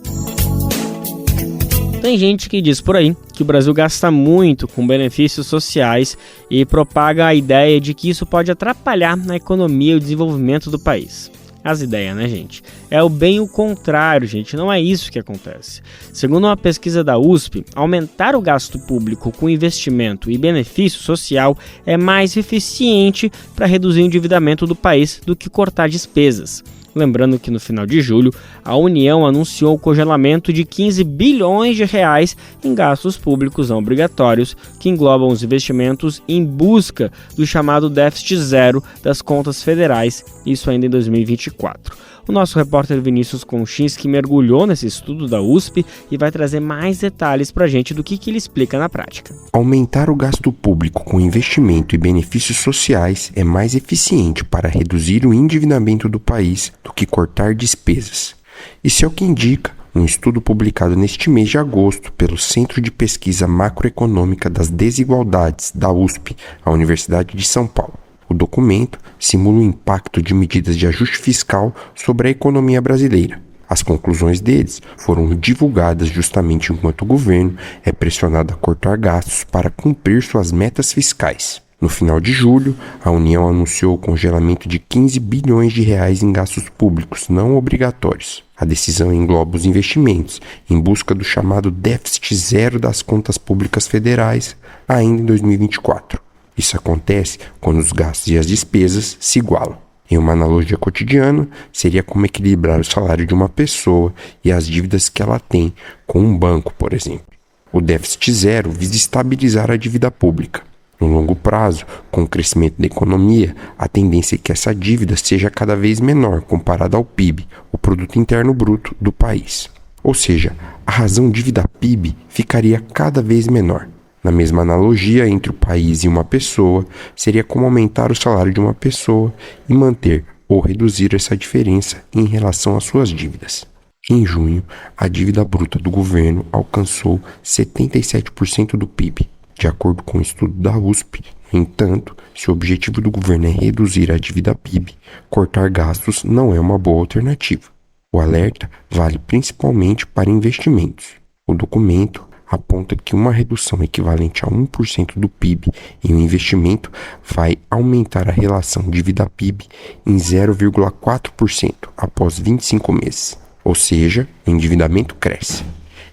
Tem gente que diz por aí que o Brasil gasta muito com benefícios sociais e propaga a ideia de que isso pode atrapalhar na economia e o desenvolvimento do país. As ideias, né, gente? É bem o contrário, gente, não é isso que acontece. Segundo uma pesquisa da USP, aumentar o gasto público com investimento e benefício social é mais eficiente para reduzir o endividamento do país do que cortar despesas. Lembrando que no final de julho, a União anunciou o congelamento de 15 bilhões de reais em gastos públicos não obrigatórios, que englobam os investimentos em busca do chamado déficit zero das contas federais, isso ainda em 2024. O nosso repórter Vinícius Konchinski mergulhou nesse estudo da USP e vai trazer mais detalhes para a gente do que ele explica na prática. Aumentar o gasto público com investimento e benefícios sociais é mais eficiente para reduzir o endividamento do país do que cortar despesas. Isso é o que indica um estudo publicado neste mês de agosto pelo Centro de Pesquisa Macroeconômica das Desigualdades da USP, a Universidade de São Paulo. O documento simula o impacto de medidas de ajuste fiscal sobre a economia brasileira. As conclusões deles foram divulgadas justamente enquanto o governo é pressionado a cortar gastos para cumprir suas metas fiscais. No final de julho, a União anunciou o congelamento de 15 bilhões de reais em gastos públicos não obrigatórios. A decisão engloba os investimentos em busca do chamado déficit zero das contas públicas federais ainda em 2024. Isso acontece quando os gastos e as despesas se igualam. Em uma analogia cotidiana, seria como equilibrar o salário de uma pessoa e as dívidas que ela tem com um banco, por exemplo. O déficit zero visa estabilizar a dívida pública. No longo prazo, com o crescimento da economia, a tendência é que essa dívida seja cada vez menor comparada ao PIB, o Produto Interno Bruto do país. Ou seja, a razão dívida-PIB ficaria cada vez menor. Na mesma analogia entre o país e uma pessoa, seria como aumentar o salário de uma pessoa e manter ou reduzir essa diferença em relação às suas dívidas. Em junho, a dívida bruta do governo alcançou 77% do PIB. De acordo com o estudo da USP, no entanto, se o objetivo do governo é reduzir a dívida PIB, cortar gastos não é uma boa alternativa. O alerta vale principalmente para investimentos. O documento aponta que uma redução equivalente a 1% do PIB em um investimento vai aumentar a relação dívida-PIB em 0,4% após 25 meses. Ou seja, o endividamento cresce.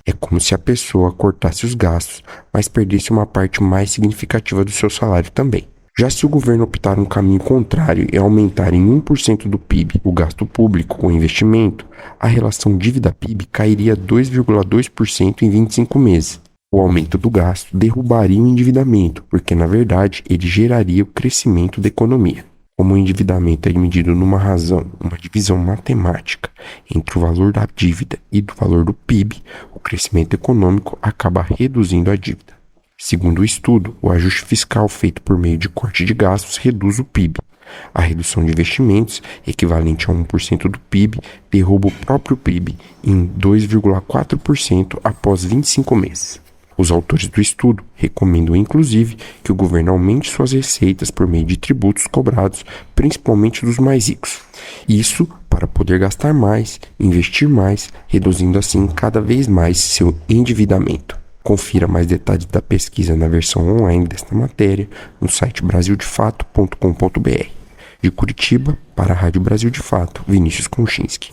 É como se a pessoa cortasse os gastos, mas perdesse uma parte mais significativa do seu salário também. Já se o governo optar um caminho contrário e aumentar em 1% do PIB o gasto público com investimento, a relação dívida-PIB cairia 2,2% em 25 meses. O aumento do gasto derrubaria o endividamento, porque na verdade ele geraria o crescimento da economia. Como o endividamento é medido numa razão, uma divisão matemática entre o valor da dívida e do valor do PIB, o crescimento econômico acaba reduzindo a dívida. Segundo o estudo, o ajuste fiscal feito por meio de corte de gastos reduz o PIB. A redução de investimentos, equivalente a 1% do PIB, derruba o próprio PIB em 2,4% após 25 meses. Os autores do estudo recomendam, inclusive, que o governo aumente suas receitas por meio de tributos cobrados, principalmente dos mais ricos. Isso para poder gastar mais, investir mais, reduzindo assim cada vez mais seu endividamento. Confira mais detalhes da pesquisa na versão online desta matéria no site brasildefato.com.br. De Curitiba, para a Rádio Brasil de Fato, Vinícius Konchinski.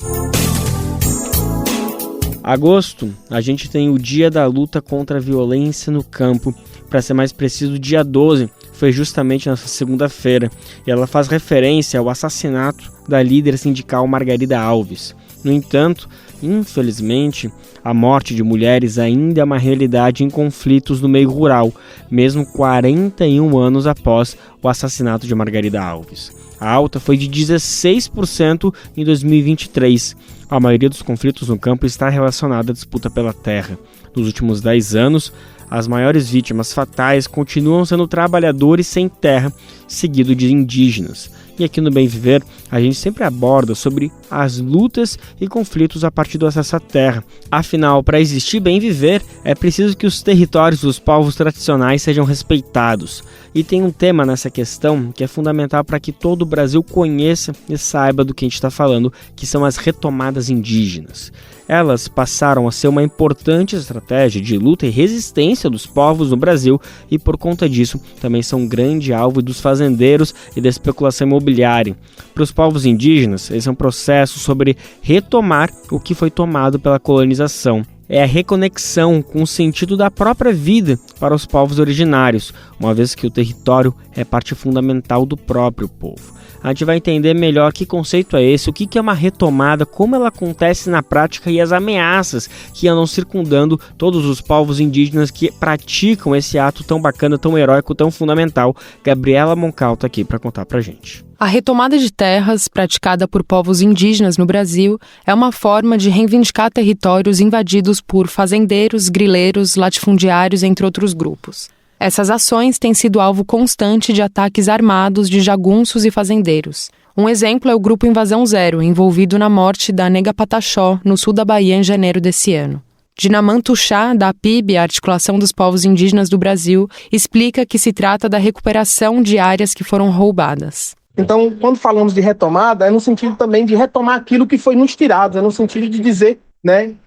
Agosto, a gente tem o Dia da Luta contra a Violência no Campo. Para ser mais preciso, dia 12 foi justamente nessa segunda-feira, e ela faz referência ao assassinato da líder sindical Margarida Alves. No entanto, infelizmente, a morte de mulheres ainda é uma realidade em conflitos no meio rural, mesmo 41 anos após o assassinato de Margarida Alves. A alta foi de 16% em 2023. A maioria dos conflitos no campo está relacionada à disputa pela terra. Nos últimos 10 anos, as maiores vítimas fatais continuam sendo trabalhadores sem terra, seguido de indígenas. E aqui no Bem Viver, a gente sempre aborda sobre as lutas e conflitos a partir do acesso à terra. Afinal, para existir bem viver, é preciso que os territórios dos povos tradicionais sejam respeitados. E tem um tema nessa questão que é fundamental para que todo o Brasil conheça e saiba do que a gente está falando, que são as retomadas indígenas. Elas passaram a ser uma importante estratégia de luta e resistência dos povos no Brasil e, por conta disso, também são um grande alvo dos fazendeiros e da especulação imobiliária. Para os povos indígenas, esse é um processo sobre retomar o que foi tomado pela colonização. É a reconexão com o sentido da própria vida para os povos originários, uma vez que o território é parte fundamental do próprio povo. A gente vai entender melhor que conceito é esse, o que é uma retomada, como ela acontece na prática e as ameaças que andam circundando todos os povos indígenas que praticam esse ato tão bacana, tão heróico, tão fundamental. Gabriela Moncal está aqui para contar para a gente. A retomada de terras praticada por povos indígenas no Brasil é uma forma de reivindicar territórios invadidos por fazendeiros, grileiros, latifundiários, entre outros grupos. Essas ações têm sido alvo constante de ataques armados de jagunços e fazendeiros. Um exemplo é o Grupo Invasão Zero, envolvido na morte da Nega Pataxó, no sul da Bahia, em janeiro desse ano. Dinaman Tuxá, da APIB, a Articulação dos Povos Indígenas do Brasil, explica que se trata da recuperação de áreas que foram roubadas. Então, quando falamos de retomada, é no sentido também de retomar aquilo que foi nos tirado, é no sentido de dizer,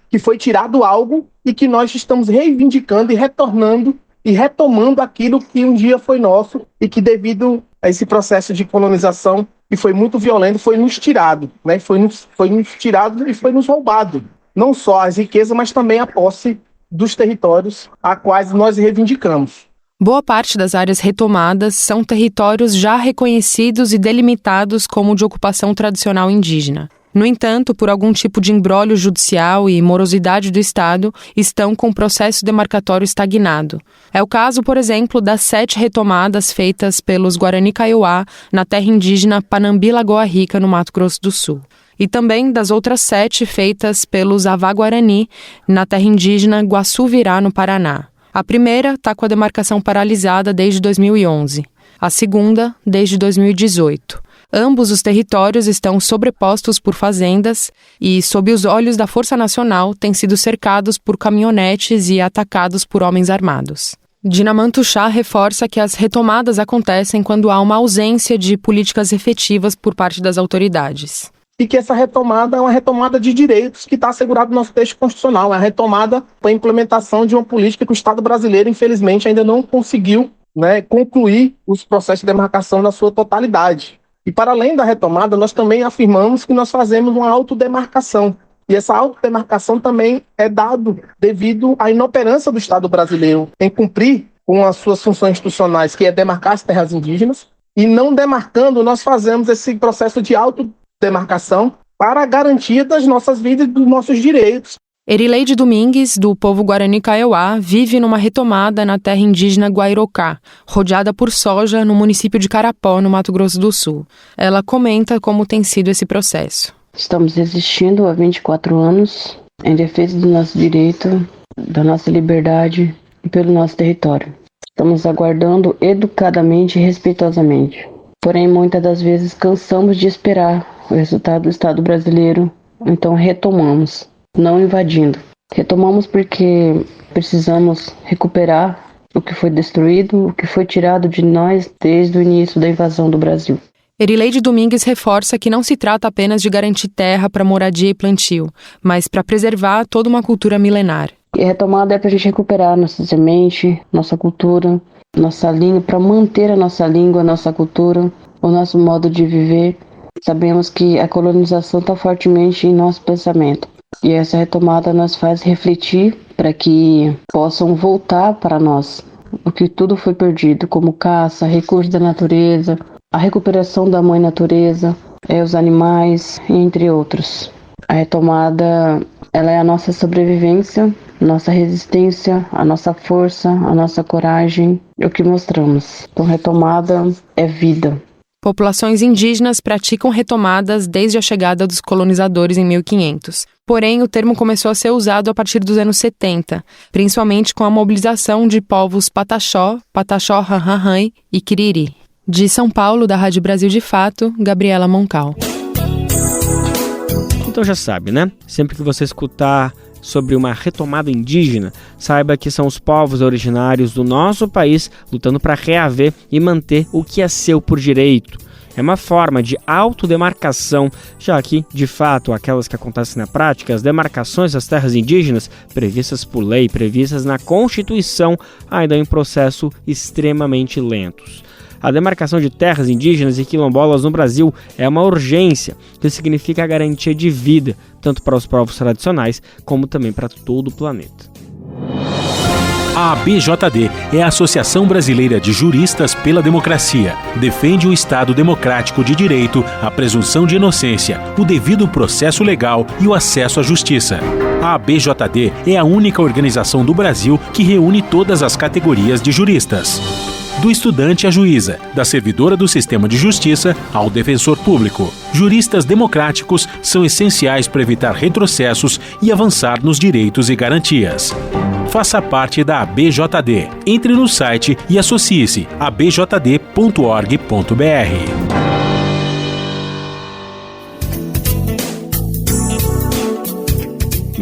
que foi tirado algo e que nós estamos reivindicando e retornando e retomando aquilo que um dia foi nosso e que, devido a esse processo de colonização, que foi muito violento, foi nos tirado, foi nos tirado e foi nos roubado. Não só as riquezas, mas também a posse dos territórios a quais nós reivindicamos. Boa parte das áreas retomadas são territórios já reconhecidos e delimitados como de ocupação tradicional indígena. No entanto, por algum tipo de imbróglio judicial e morosidade do Estado, estão com o processo demarcatório estagnado. É o caso, por exemplo, das 7 retomadas feitas pelos Guarani Kaiowá na terra indígena Panambi-Lagoa Rica, no Mato Grosso do Sul. E também das outras 7 feitas pelos Avá-Guarani na terra indígena Guaçu-Virá, no Paraná. A primeira está com a demarcação paralisada desde 2011. A segunda, desde 2018. Ambos os territórios estão sobrepostos por fazendas e, sob os olhos da Força Nacional, têm sido cercados por caminhonetes e atacados por homens armados. Dinaman Tuxá reforça que as retomadas acontecem quando há uma ausência de políticas efetivas por parte das autoridades. E que essa retomada é uma retomada de direitos que está assegurado no nosso texto constitucional. É a retomada para a implementação de uma política que o Estado brasileiro, infelizmente, ainda não conseguiu concluir os processos de demarcação na sua totalidade. E para além da retomada, nós também afirmamos que nós fazemos uma autodemarcação. E essa autodemarcação também é dado devido à inoperância do Estado brasileiro em cumprir com as suas funções institucionais, que é demarcar as terras indígenas. E não demarcando, nós fazemos esse processo de autodemarcação para a garantia das nossas vidas e dos nossos direitos. Erileide Domingues, do povo Guarani Kaiowá, vive numa retomada na terra indígena Guairocá, rodeada por soja no município de Carapó, no Mato Grosso do Sul. Ela comenta como tem sido esse processo. Estamos resistindo há 24 anos em defesa do nosso direito, da nossa liberdade e pelo nosso território. Estamos aguardando educadamente e respeitosamente. Porém, muitas das vezes cansamos de esperar o resultado do Estado brasileiro, então retomamos. Não invadindo. Retomamos porque precisamos recuperar o que foi destruído, o que foi tirado de nós desde o início da invasão do Brasil. Erileide Domingues reforça que não se trata apenas de garantir terra para moradia e plantio, mas para preservar toda uma cultura milenar. E a retomada é para a gente recuperar nossa semente, nossa cultura, nossa língua, para manter a nossa língua, a nossa cultura, o nosso modo de viver. Sabemos que a colonização está fortemente em nosso pensamento. E essa retomada nos faz refletir para que possam voltar para nós o que tudo foi perdido, como caça, recursos da natureza, a recuperação da mãe natureza, os animais, entre outros. A retomada, ela é a nossa sobrevivência, nossa resistência, a nossa força, a nossa coragem, é o que mostramos. Então, retomada é vida. Populações indígenas praticam retomadas desde a chegada dos colonizadores em 1500. Porém, o termo começou a ser usado a partir dos anos 70, principalmente com a mobilização de povos Pataxó, Pataxó Ranhanhai e Quiriri. De São Paulo, da Rádio Brasil de Fato, Gabriela Moncal. Então já sabe, né? Sempre que você escutar sobre uma retomada indígena, saiba que são os povos originários do nosso país lutando para reaver e manter o que é seu por direito. É uma forma de autodemarcação, já que, de fato, aquelas que acontecem na prática, as demarcações das terras indígenas, previstas por lei, previstas na Constituição, ainda em processo extremamente lentos. A demarcação de terras indígenas e quilombolas no Brasil é uma urgência, que significa a garantia de vida, tanto para os povos tradicionais, como também para todo o planeta. A ABJD é a Associação Brasileira de Juristas pela Democracia. Defende o Estado democrático de direito, a presunção de inocência, o devido processo legal e o acesso à justiça. A ABJD é a única organização do Brasil que reúne todas as categorias de juristas. Do estudante à juíza, da servidora do sistema de justiça ao defensor público. Juristas democráticos são essenciais para evitar retrocessos e avançar nos direitos e garantias. Faça parte da ABJD. Entre no site e associe-se a abjd.org.br.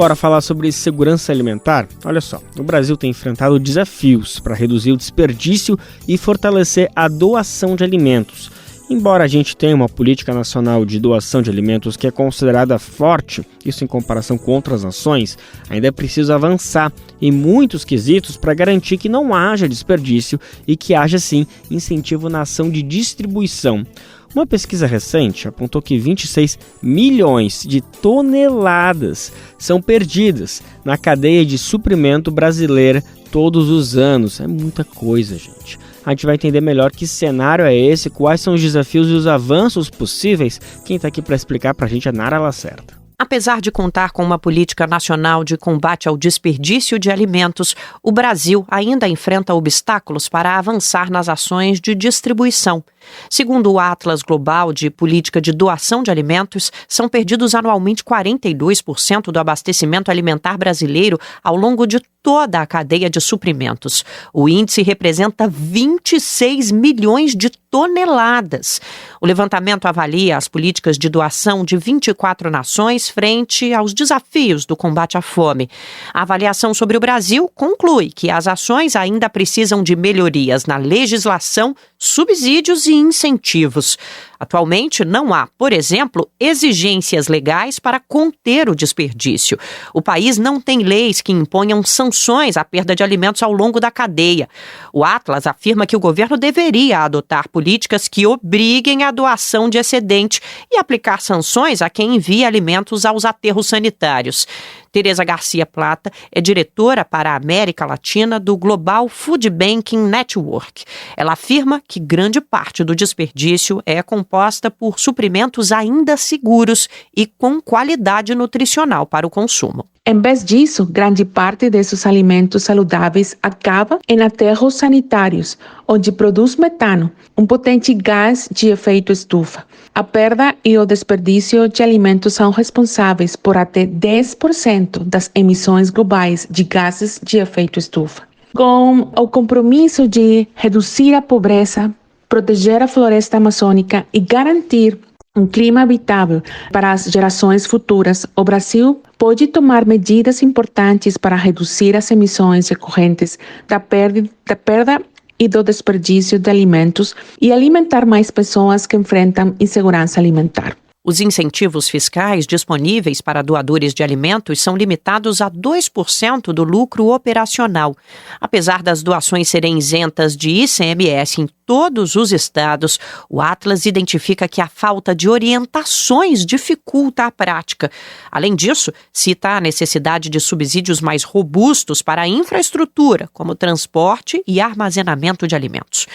Bora falar sobre segurança alimentar? Olha só, o Brasil tem enfrentado desafios para reduzir o desperdício e fortalecer a doação de alimentos. Embora a gente tenha uma política nacional de doação de alimentos que é considerada forte, isso em comparação com outras nações, ainda é preciso avançar em muitos quesitos para garantir que não haja desperdício e que haja, sim, incentivo na ação de distribuição. Uma pesquisa recente apontou que 26 milhões de toneladas são perdidas na cadeia de suprimento brasileira todos os anos. É muita coisa, gente. A gente vai entender melhor que cenário é esse, quais são os desafios e os avanços possíveis. Quem está aqui para explicar para a gente é Nara Lacerda. Apesar de contar com uma política nacional de combate ao desperdício de alimentos, o Brasil ainda enfrenta obstáculos para avançar nas ações de distribuição. Segundo o Atlas Global de Política de Doação de Alimentos, são perdidos anualmente 42% do abastecimento alimentar brasileiro ao longo de toda a cadeia de suprimentos. O índice representa 26 milhões de toneladas. O levantamento avalia as políticas de doação de 24 nações frente aos desafios do combate à fome. A avaliação sobre o Brasil conclui que as ações ainda precisam de melhorias na legislação, subsídios e incentivos. Atualmente, não há, por exemplo, exigências legais para conter o desperdício. O país não tem leis que imponham sanções à perda de alimentos ao longo da cadeia. O Atlas afirma que o governo deveria adotar políticas que obriguem a doação de excedente e aplicar sanções a quem envia alimentos aos aterros sanitários. Tereza Garcia Plata é diretora para a América Latina do Global Food Banking Network. Ela afirma que grande parte do desperdício é composta por suprimentos ainda seguros e com qualidade nutricional para o consumo. Em vez disso, grande parte desses alimentos saudáveis acaba em aterros sanitários, onde produz metano, um potente gás de efeito estufa. A perda e o desperdício de alimentos são responsáveis por até 10% das emissões globais de gases de efeito estufa. Com o compromisso de reduzir a pobreza, proteger a floresta amazônica e garantir um clima habitável para as gerações futuras, o Brasil pode tomar medidas importantes para reduzir as emissões decorrentes da perda e do desperdício de alimentos e alimentar mais pessoas que enfrentam insegurança alimentar. Os incentivos fiscais disponíveis para doadores de alimentos são limitados a 2% do lucro operacional. Apesar das doações serem isentas de ICMS em todos os estados, o Atlas identifica que a falta de orientações dificulta a prática. Além disso, cita a necessidade de subsídios mais robustos para a infraestrutura, como transporte e armazenamento de alimentos.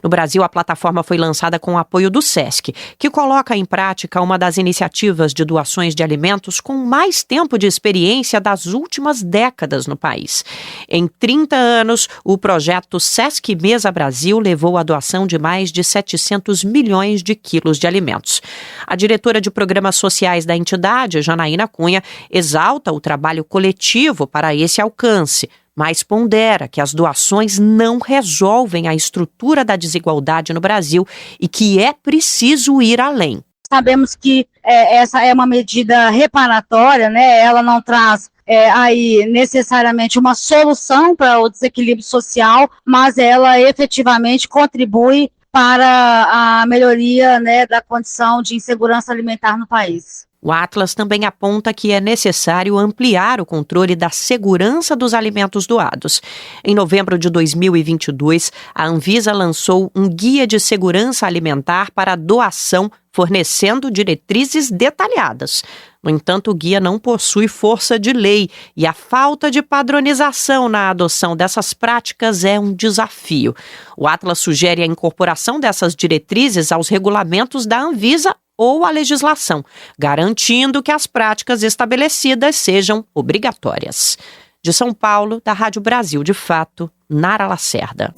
No Brasil, a plataforma foi lançada com o apoio do SESC, que coloca em prática uma das iniciativas de doações de alimentos com mais tempo de experiência das últimas décadas no país. Em 30 anos, o projeto SESC Mesa Brasil levou a doação de mais de 700 milhões de quilos de alimentos. A diretora de programas sociais da entidade, Janaína Cunha, exalta o trabalho coletivo para esse alcance, mas pondera que as doações não resolvem a estrutura da desigualdade no Brasil e que é preciso ir além. Sabemos que essa é uma medida reparatória, né? Ela não traz aí necessariamente uma solução para o desequilíbrio social, mas ela efetivamente contribui para a melhoria, né, da condição de insegurança alimentar no país. O Atlas também aponta que é necessário ampliar o controle da segurança dos alimentos doados. Em novembro de 2022, a Anvisa lançou um guia de segurança alimentar para doação, fornecendo diretrizes detalhadas. No entanto, o guia não possui força de lei e a falta de padronização na adoção dessas práticas é um desafio. O Atlas sugere a incorporação dessas diretrizes aos regulamentos da Anvisa ou à legislação, garantindo que as práticas estabelecidas sejam obrigatórias. De São Paulo, da Rádio Brasil de Fato, Nara Lacerda.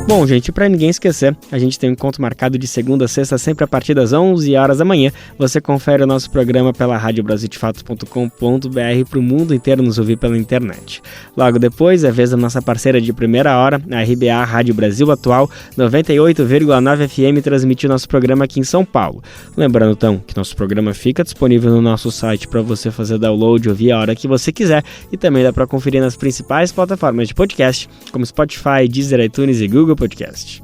Bom, gente, para ninguém esquecer, a gente tem um encontro marcado de segunda a sexta, sempre a partir das 11 horas da manhã. Você confere o nosso programa pela radiobrasildefato.com.br para o mundo inteiro nos ouvir pela internet. Logo depois, é vez da nossa parceira de primeira hora, a RBA Rádio Brasil Atual, 98,9 FM, transmitir nosso programa aqui em São Paulo. Lembrando, então, que nosso programa fica disponível no nosso site para você fazer download, ouvir a hora que você quiser, e também dá para conferir nas principais plataformas de podcast, como Spotify, Deezer, iTunes e Google Podcast.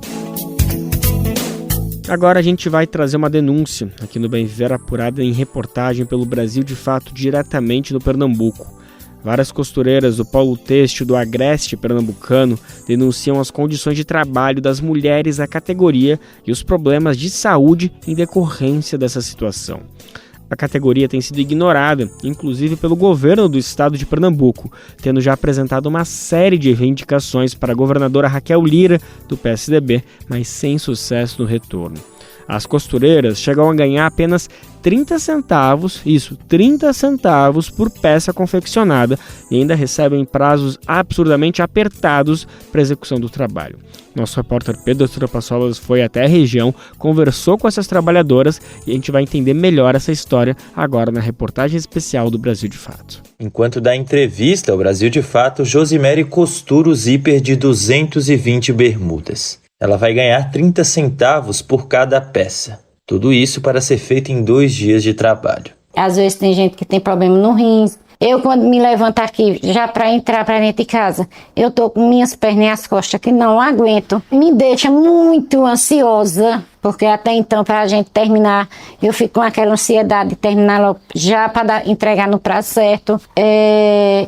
Agora a gente vai trazer uma denúncia aqui no Bem Viver, apurada em reportagem pelo Brasil de Fato, diretamente no Pernambuco. Várias costureiras do polo têxtil do Agreste pernambucano denunciam as condições de trabalho das mulheres da categoria e os problemas de saúde em decorrência dessa situação. A categoria tem sido ignorada, inclusive pelo governo do estado de Pernambuco, tendo já apresentado uma série de reivindicações para a governadora Raquel Lira, do PSDB, mas sem sucesso no retorno. As costureiras chegam a ganhar apenas 30 centavos, 30 centavos por peça confeccionada e ainda recebem prazos absurdamente apertados para execução do trabalho. Nosso repórter Pedro Trapassolas foi até a região, conversou com essas trabalhadoras e a gente vai entender melhor essa história agora na reportagem especial do Brasil de Fato. Enquanto dá entrevista ao Brasil de Fato, Josimere costura o zíper de 220 bermudas. Ela vai ganhar 30 centavos por cada peça. Tudo isso para ser feito em 2 dias de trabalho. Às vezes tem gente que tem problema no rins. Eu, quando me levanto aqui, já para entrar para dentro de casa, eu tô com minhas pernas e as costas que não aguento. Me deixa muito ansiosa, porque até então, para a gente terminar, eu fico com aquela ansiedade de terminar logo, já para entregar no prazo certo.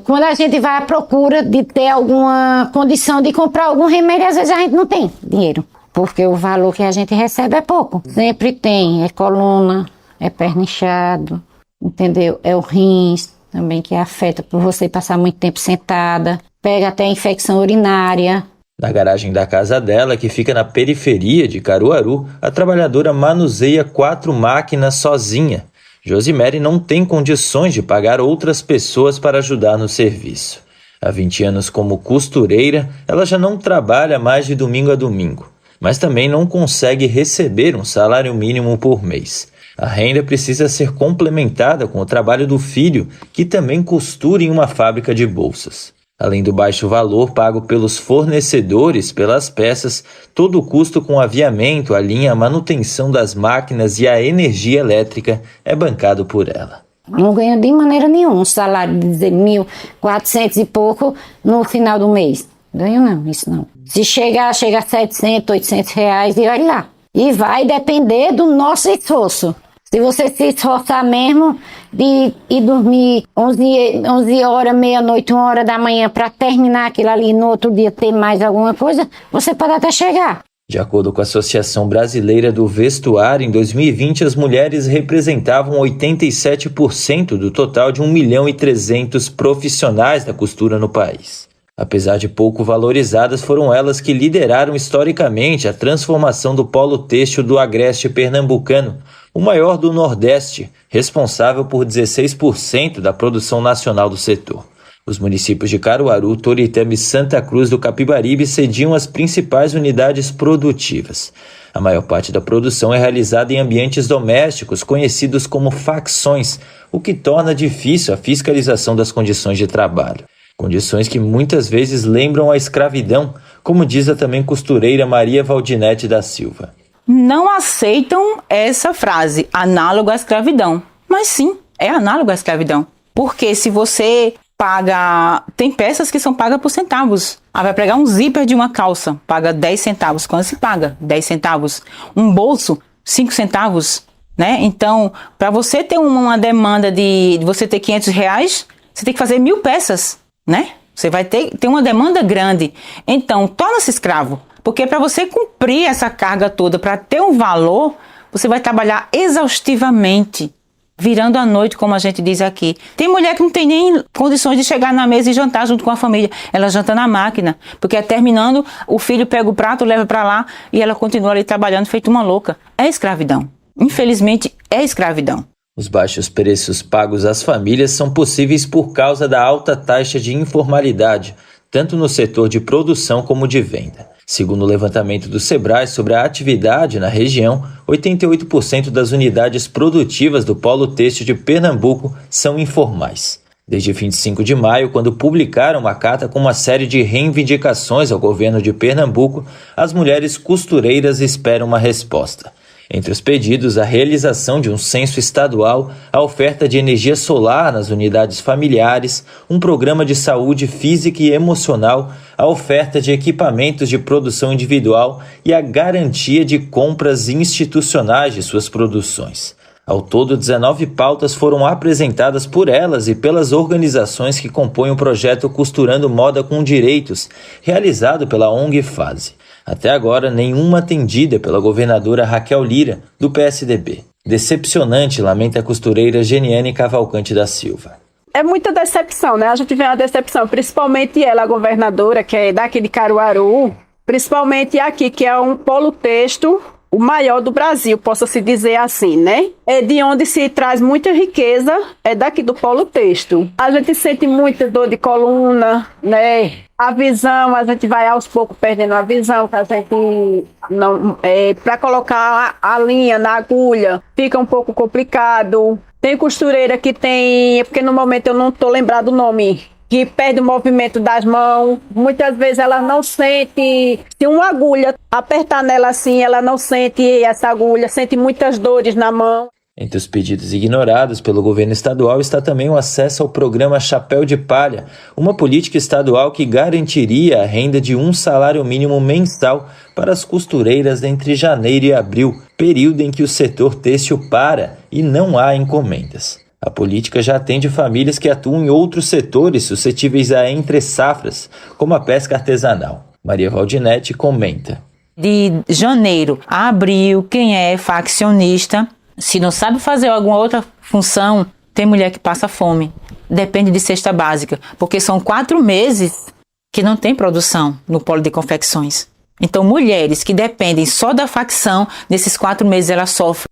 Quando a gente vai à procura de ter alguma condição de comprar algum remédio, às vezes a gente não tem dinheiro, porque o valor que a gente recebe é pouco. Sempre tem, é coluna, é perna inchado, entendeu? É o rins também, que afeta por você passar muito tempo sentada, pega até infecção urinária. Na garagem da casa dela, que fica na periferia de Caruaru, a trabalhadora manuseia 4 máquinas sozinha. Josimere não tem condições de pagar outras pessoas para ajudar no serviço. Há 20 anos como costureira, ela já não trabalha mais de domingo a domingo, mas também não consegue receber um salário mínimo por mês. A renda precisa ser complementada com o trabalho do filho, que também costura em uma fábrica de bolsas. Além do baixo valor pago pelos fornecedores pelas peças, todo o custo com aviamento, a linha, a manutenção das máquinas e a energia elétrica é bancado por ela. Não ganho de maneira nenhuma um salário de 1.400 e pouco no final do mês. Ganho não, isso não. Se chega a 700, 800 reais e olha lá. E vai depender do nosso esforço. Se você se esforçar mesmo de ir dormir 11 horas, meia-noite, 1 hora da manhã para terminar aquilo ali, no outro dia ter mais alguma coisa, você pode até chegar. De acordo com a Associação Brasileira do Vestuário, em 2020 as mulheres representavam 87% do total de 1.300.000 profissionais da costura no país. Apesar de pouco valorizadas, foram elas que lideraram historicamente a transformação do polo têxtil do Agreste pernambucano, o maior do Nordeste, responsável por 16% da produção nacional do setor. Os municípios de Caruaru, Toritama e Santa Cruz do Capibaribe cediam as principais unidades produtivas. A maior parte da produção é realizada em ambientes domésticos, conhecidos como facções, o que torna difícil a fiscalização das condições de trabalho. Condições que muitas vezes lembram a escravidão, como diz a também costureira Maria Valdinete da Silva. Não aceitam essa frase, análogo à escravidão. Mas sim, é análogo à escravidão. Porque se você paga... Tem peças que são pagas por centavos. Vai pegar um zíper de uma calça, paga 10 centavos. Quando se paga 10 centavos? Um bolso, 5 centavos. Né? Então, para você ter uma demanda de você ter R$500, você tem que fazer 1.000 peças. Né? Você vai ter uma demanda grande. Então, torna-se escravo. Porque para você cumprir essa carga toda, para ter um valor, você vai trabalhar exaustivamente, virando a noite, como a gente diz aqui. Tem mulher que não tem nem condições de chegar na mesa e jantar junto com a família. Ela janta na máquina, porque terminando, o filho pega o prato, leva para lá e ela continua ali trabalhando feito uma louca. É escravidão. Infelizmente, é escravidão. Os baixos preços pagos às famílias são possíveis por causa da alta taxa de informalidade, tanto no setor de produção como de venda. Segundo o levantamento do Sebrae sobre a atividade na região, 88% das unidades produtivas do Polo Têxtil de Pernambuco são informais. Desde 25 de maio, quando publicaram uma carta com uma série de reivindicações ao governo de Pernambuco, as mulheres costureiras esperam uma resposta. Entre os pedidos, a realização de um censo estadual, a oferta de energia solar nas unidades familiares, um programa de saúde física e emocional, a oferta de equipamentos de produção individual e a garantia de compras institucionais de suas produções. Ao todo, 19 pautas foram apresentadas por elas e pelas organizações que compõem o projeto Costurando Moda com Direitos, realizado pela ONG Fase. Até agora, nenhuma atendida pela governadora Raquel Lira, do PSDB. Decepcionante, lamenta a costureira Geniane Cavalcante da Silva. É muita decepção, né? A gente vê uma decepção, principalmente ela, a governadora, que é daqui de Caruaru, principalmente aqui, que é um polo têxtil, o maior do Brasil, possa-se dizer assim, né? É de onde se traz muita riqueza, é daqui do polo têxtil. A gente sente muita dor de coluna, né? A visão, a gente vai aos poucos perdendo a visão, que a gente não... para colocar a linha na agulha, fica um pouco complicado. Tem costureira que tem... Porque no momento eu não estou lembrado o nome... que perde o movimento das mãos, muitas vezes ela não sente, se uma agulha apertar nela assim, ela não sente essa agulha, sente muitas dores na mão. Entre os pedidos ignorados pelo governo estadual está também o acesso ao programa Chapéu de Palha, uma política estadual que garantiria a renda de um salário mínimo mensal para as costureiras entre janeiro e abril, período em que o setor têxtil para e não há encomendas. A política já atende famílias que atuam em outros setores suscetíveis a entre-safras, como a pesca artesanal. Maria Valdinete comenta. De janeiro a abril, quem é faccionista, se não sabe fazer alguma outra função, tem mulher que passa fome. Depende de cesta básica, porque são 4 meses que não tem produção no polo de confecções. Então, mulheres que dependem só da facção, nesses 4 meses elas sofrem.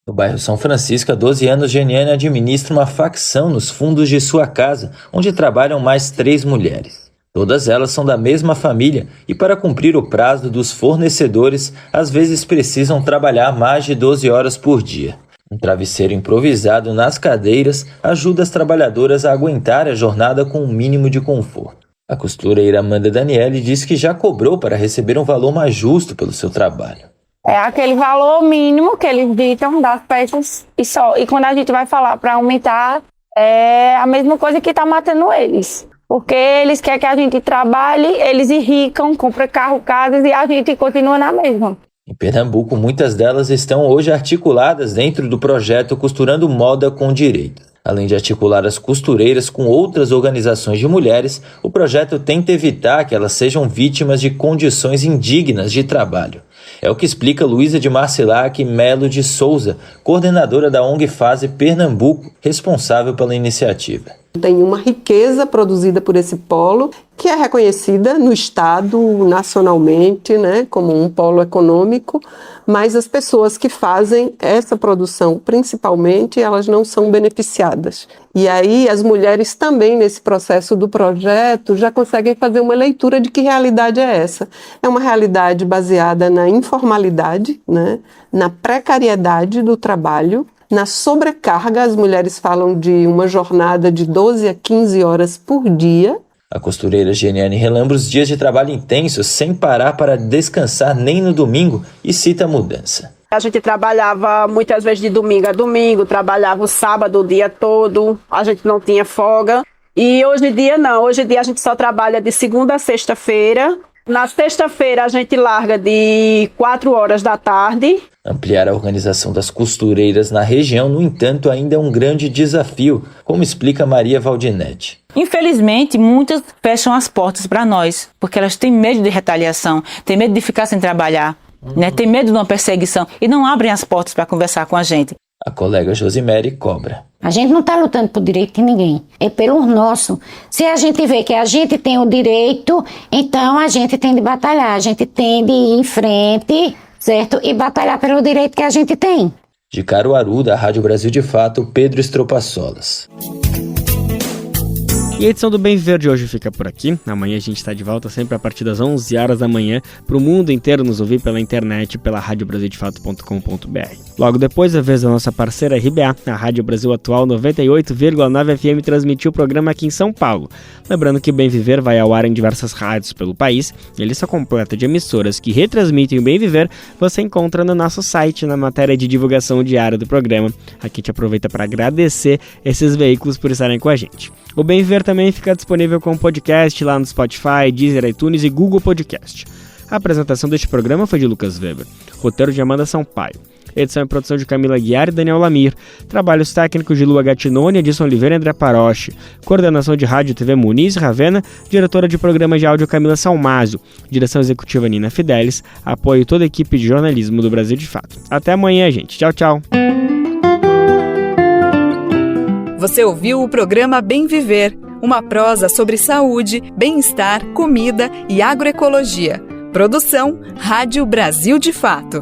No bairro São Francisco, há 12 anos, Geniane administra uma facção nos fundos de sua casa, onde trabalham mais 3 mulheres. Todas elas são da mesma família e, para cumprir o prazo dos fornecedores, às vezes precisam trabalhar mais de 12 horas por dia. Um travesseiro improvisado nas cadeiras ajuda as trabalhadoras a aguentar a jornada com um mínimo de conforto. A costureira Amanda Daniele diz que já cobrou para receber um valor mais justo pelo seu trabalho. É aquele valor mínimo que eles ditam das peças e só. E quando a gente vai falar para aumentar, é a mesma coisa que está matando eles. Porque eles querem que a gente trabalhe, eles enricam, compram carro, casas e a gente continua na mesma. Em Pernambuco, muitas delas estão hoje articuladas dentro do projeto Costurando Moda com Direito. Além de articular as costureiras com outras organizações de mulheres, o projeto tenta evitar que elas sejam vítimas de condições indignas de trabalho. É o que explica Luísa de Marcilac Melo de Souza, coordenadora da ONG Fase Pernambuco, responsável pela iniciativa. Tem uma riqueza produzida por esse polo que é reconhecida no Estado, nacionalmente, né, como um polo econômico, mas as pessoas que fazem essa produção, principalmente, elas não são beneficiadas. E aí as mulheres também, nesse processo do projeto, já conseguem fazer uma leitura de que realidade é essa. É uma realidade baseada na informalidade, né, na precariedade do trabalho, na sobrecarga. As mulheres falam de uma jornada de 12 a 15 horas por dia. A costureira Geniane relembra os dias de trabalho intensos, sem parar para descansar nem no domingo, e cita a mudança. A gente trabalhava muitas vezes de domingo a domingo, trabalhava o sábado o dia todo, a gente não tinha folga. E hoje em dia não, hoje em dia a gente só trabalha de segunda a sexta-feira. Na sexta-feira a gente larga de 4 horas da tarde. Ampliar a organização das costureiras na região, no entanto, ainda é um grande desafio, como explica Maria Valdinetti. Infelizmente, muitas fecham as portas para nós, porque elas têm medo de retaliação, têm medo de ficar sem trabalhar, né? Têm medo de uma perseguição e não abrem as portas para conversar com a gente. A colega Josimere cobra. A gente não está lutando por direito de ninguém, é pelo nosso. Se a gente vê que a gente tem o direito, então a gente tem de batalhar, a gente tem de ir em frente, certo? E batalhar pelo direito que a gente tem. De Caruaru, da Rádio Brasil de Fato, Pedro Estropaçolas. E a edição do Bem Viver de hoje fica por aqui. Amanhã a gente está de volta sempre a partir das 11 horas da manhã para o mundo inteiro nos ouvir pela internet, pela radiobrasildefato.com.br. Logo depois, a vez da nossa parceira RBA, a Rádio Brasil Atual 98,9 FM transmitiu o programa aqui em São Paulo. Lembrando que o Bem Viver vai ao ar em diversas rádios pelo país e a lista completa de emissoras que retransmitem o Bem Viver você encontra no nosso site, na matéria de divulgação diária do programa. Aqui a gente aproveita para agradecer esses veículos por estarem com a gente. O Bem Viver também fica disponível como podcast lá no Spotify, Deezer, iTunes e Google Podcast. A apresentação deste programa foi de Lucas Weber, roteiro de Amanda Sampaio, edição e produção de Camila Guiar e Daniel Lamir, trabalhos técnicos de Lua Gattinoni, Edson Oliveira e André Paroche, coordenação de rádio e TV Muniz Ravena, diretora de programa de áudio Camila Salmazo, direção executiva Nina Fidelis, apoio toda a equipe de jornalismo do Brasil de Fato. Até amanhã, gente. Tchau, tchau. Você ouviu o programa Bem Viver, uma prosa sobre saúde, bem-estar, comida e agroecologia. Produção Rádio Brasil de Fato.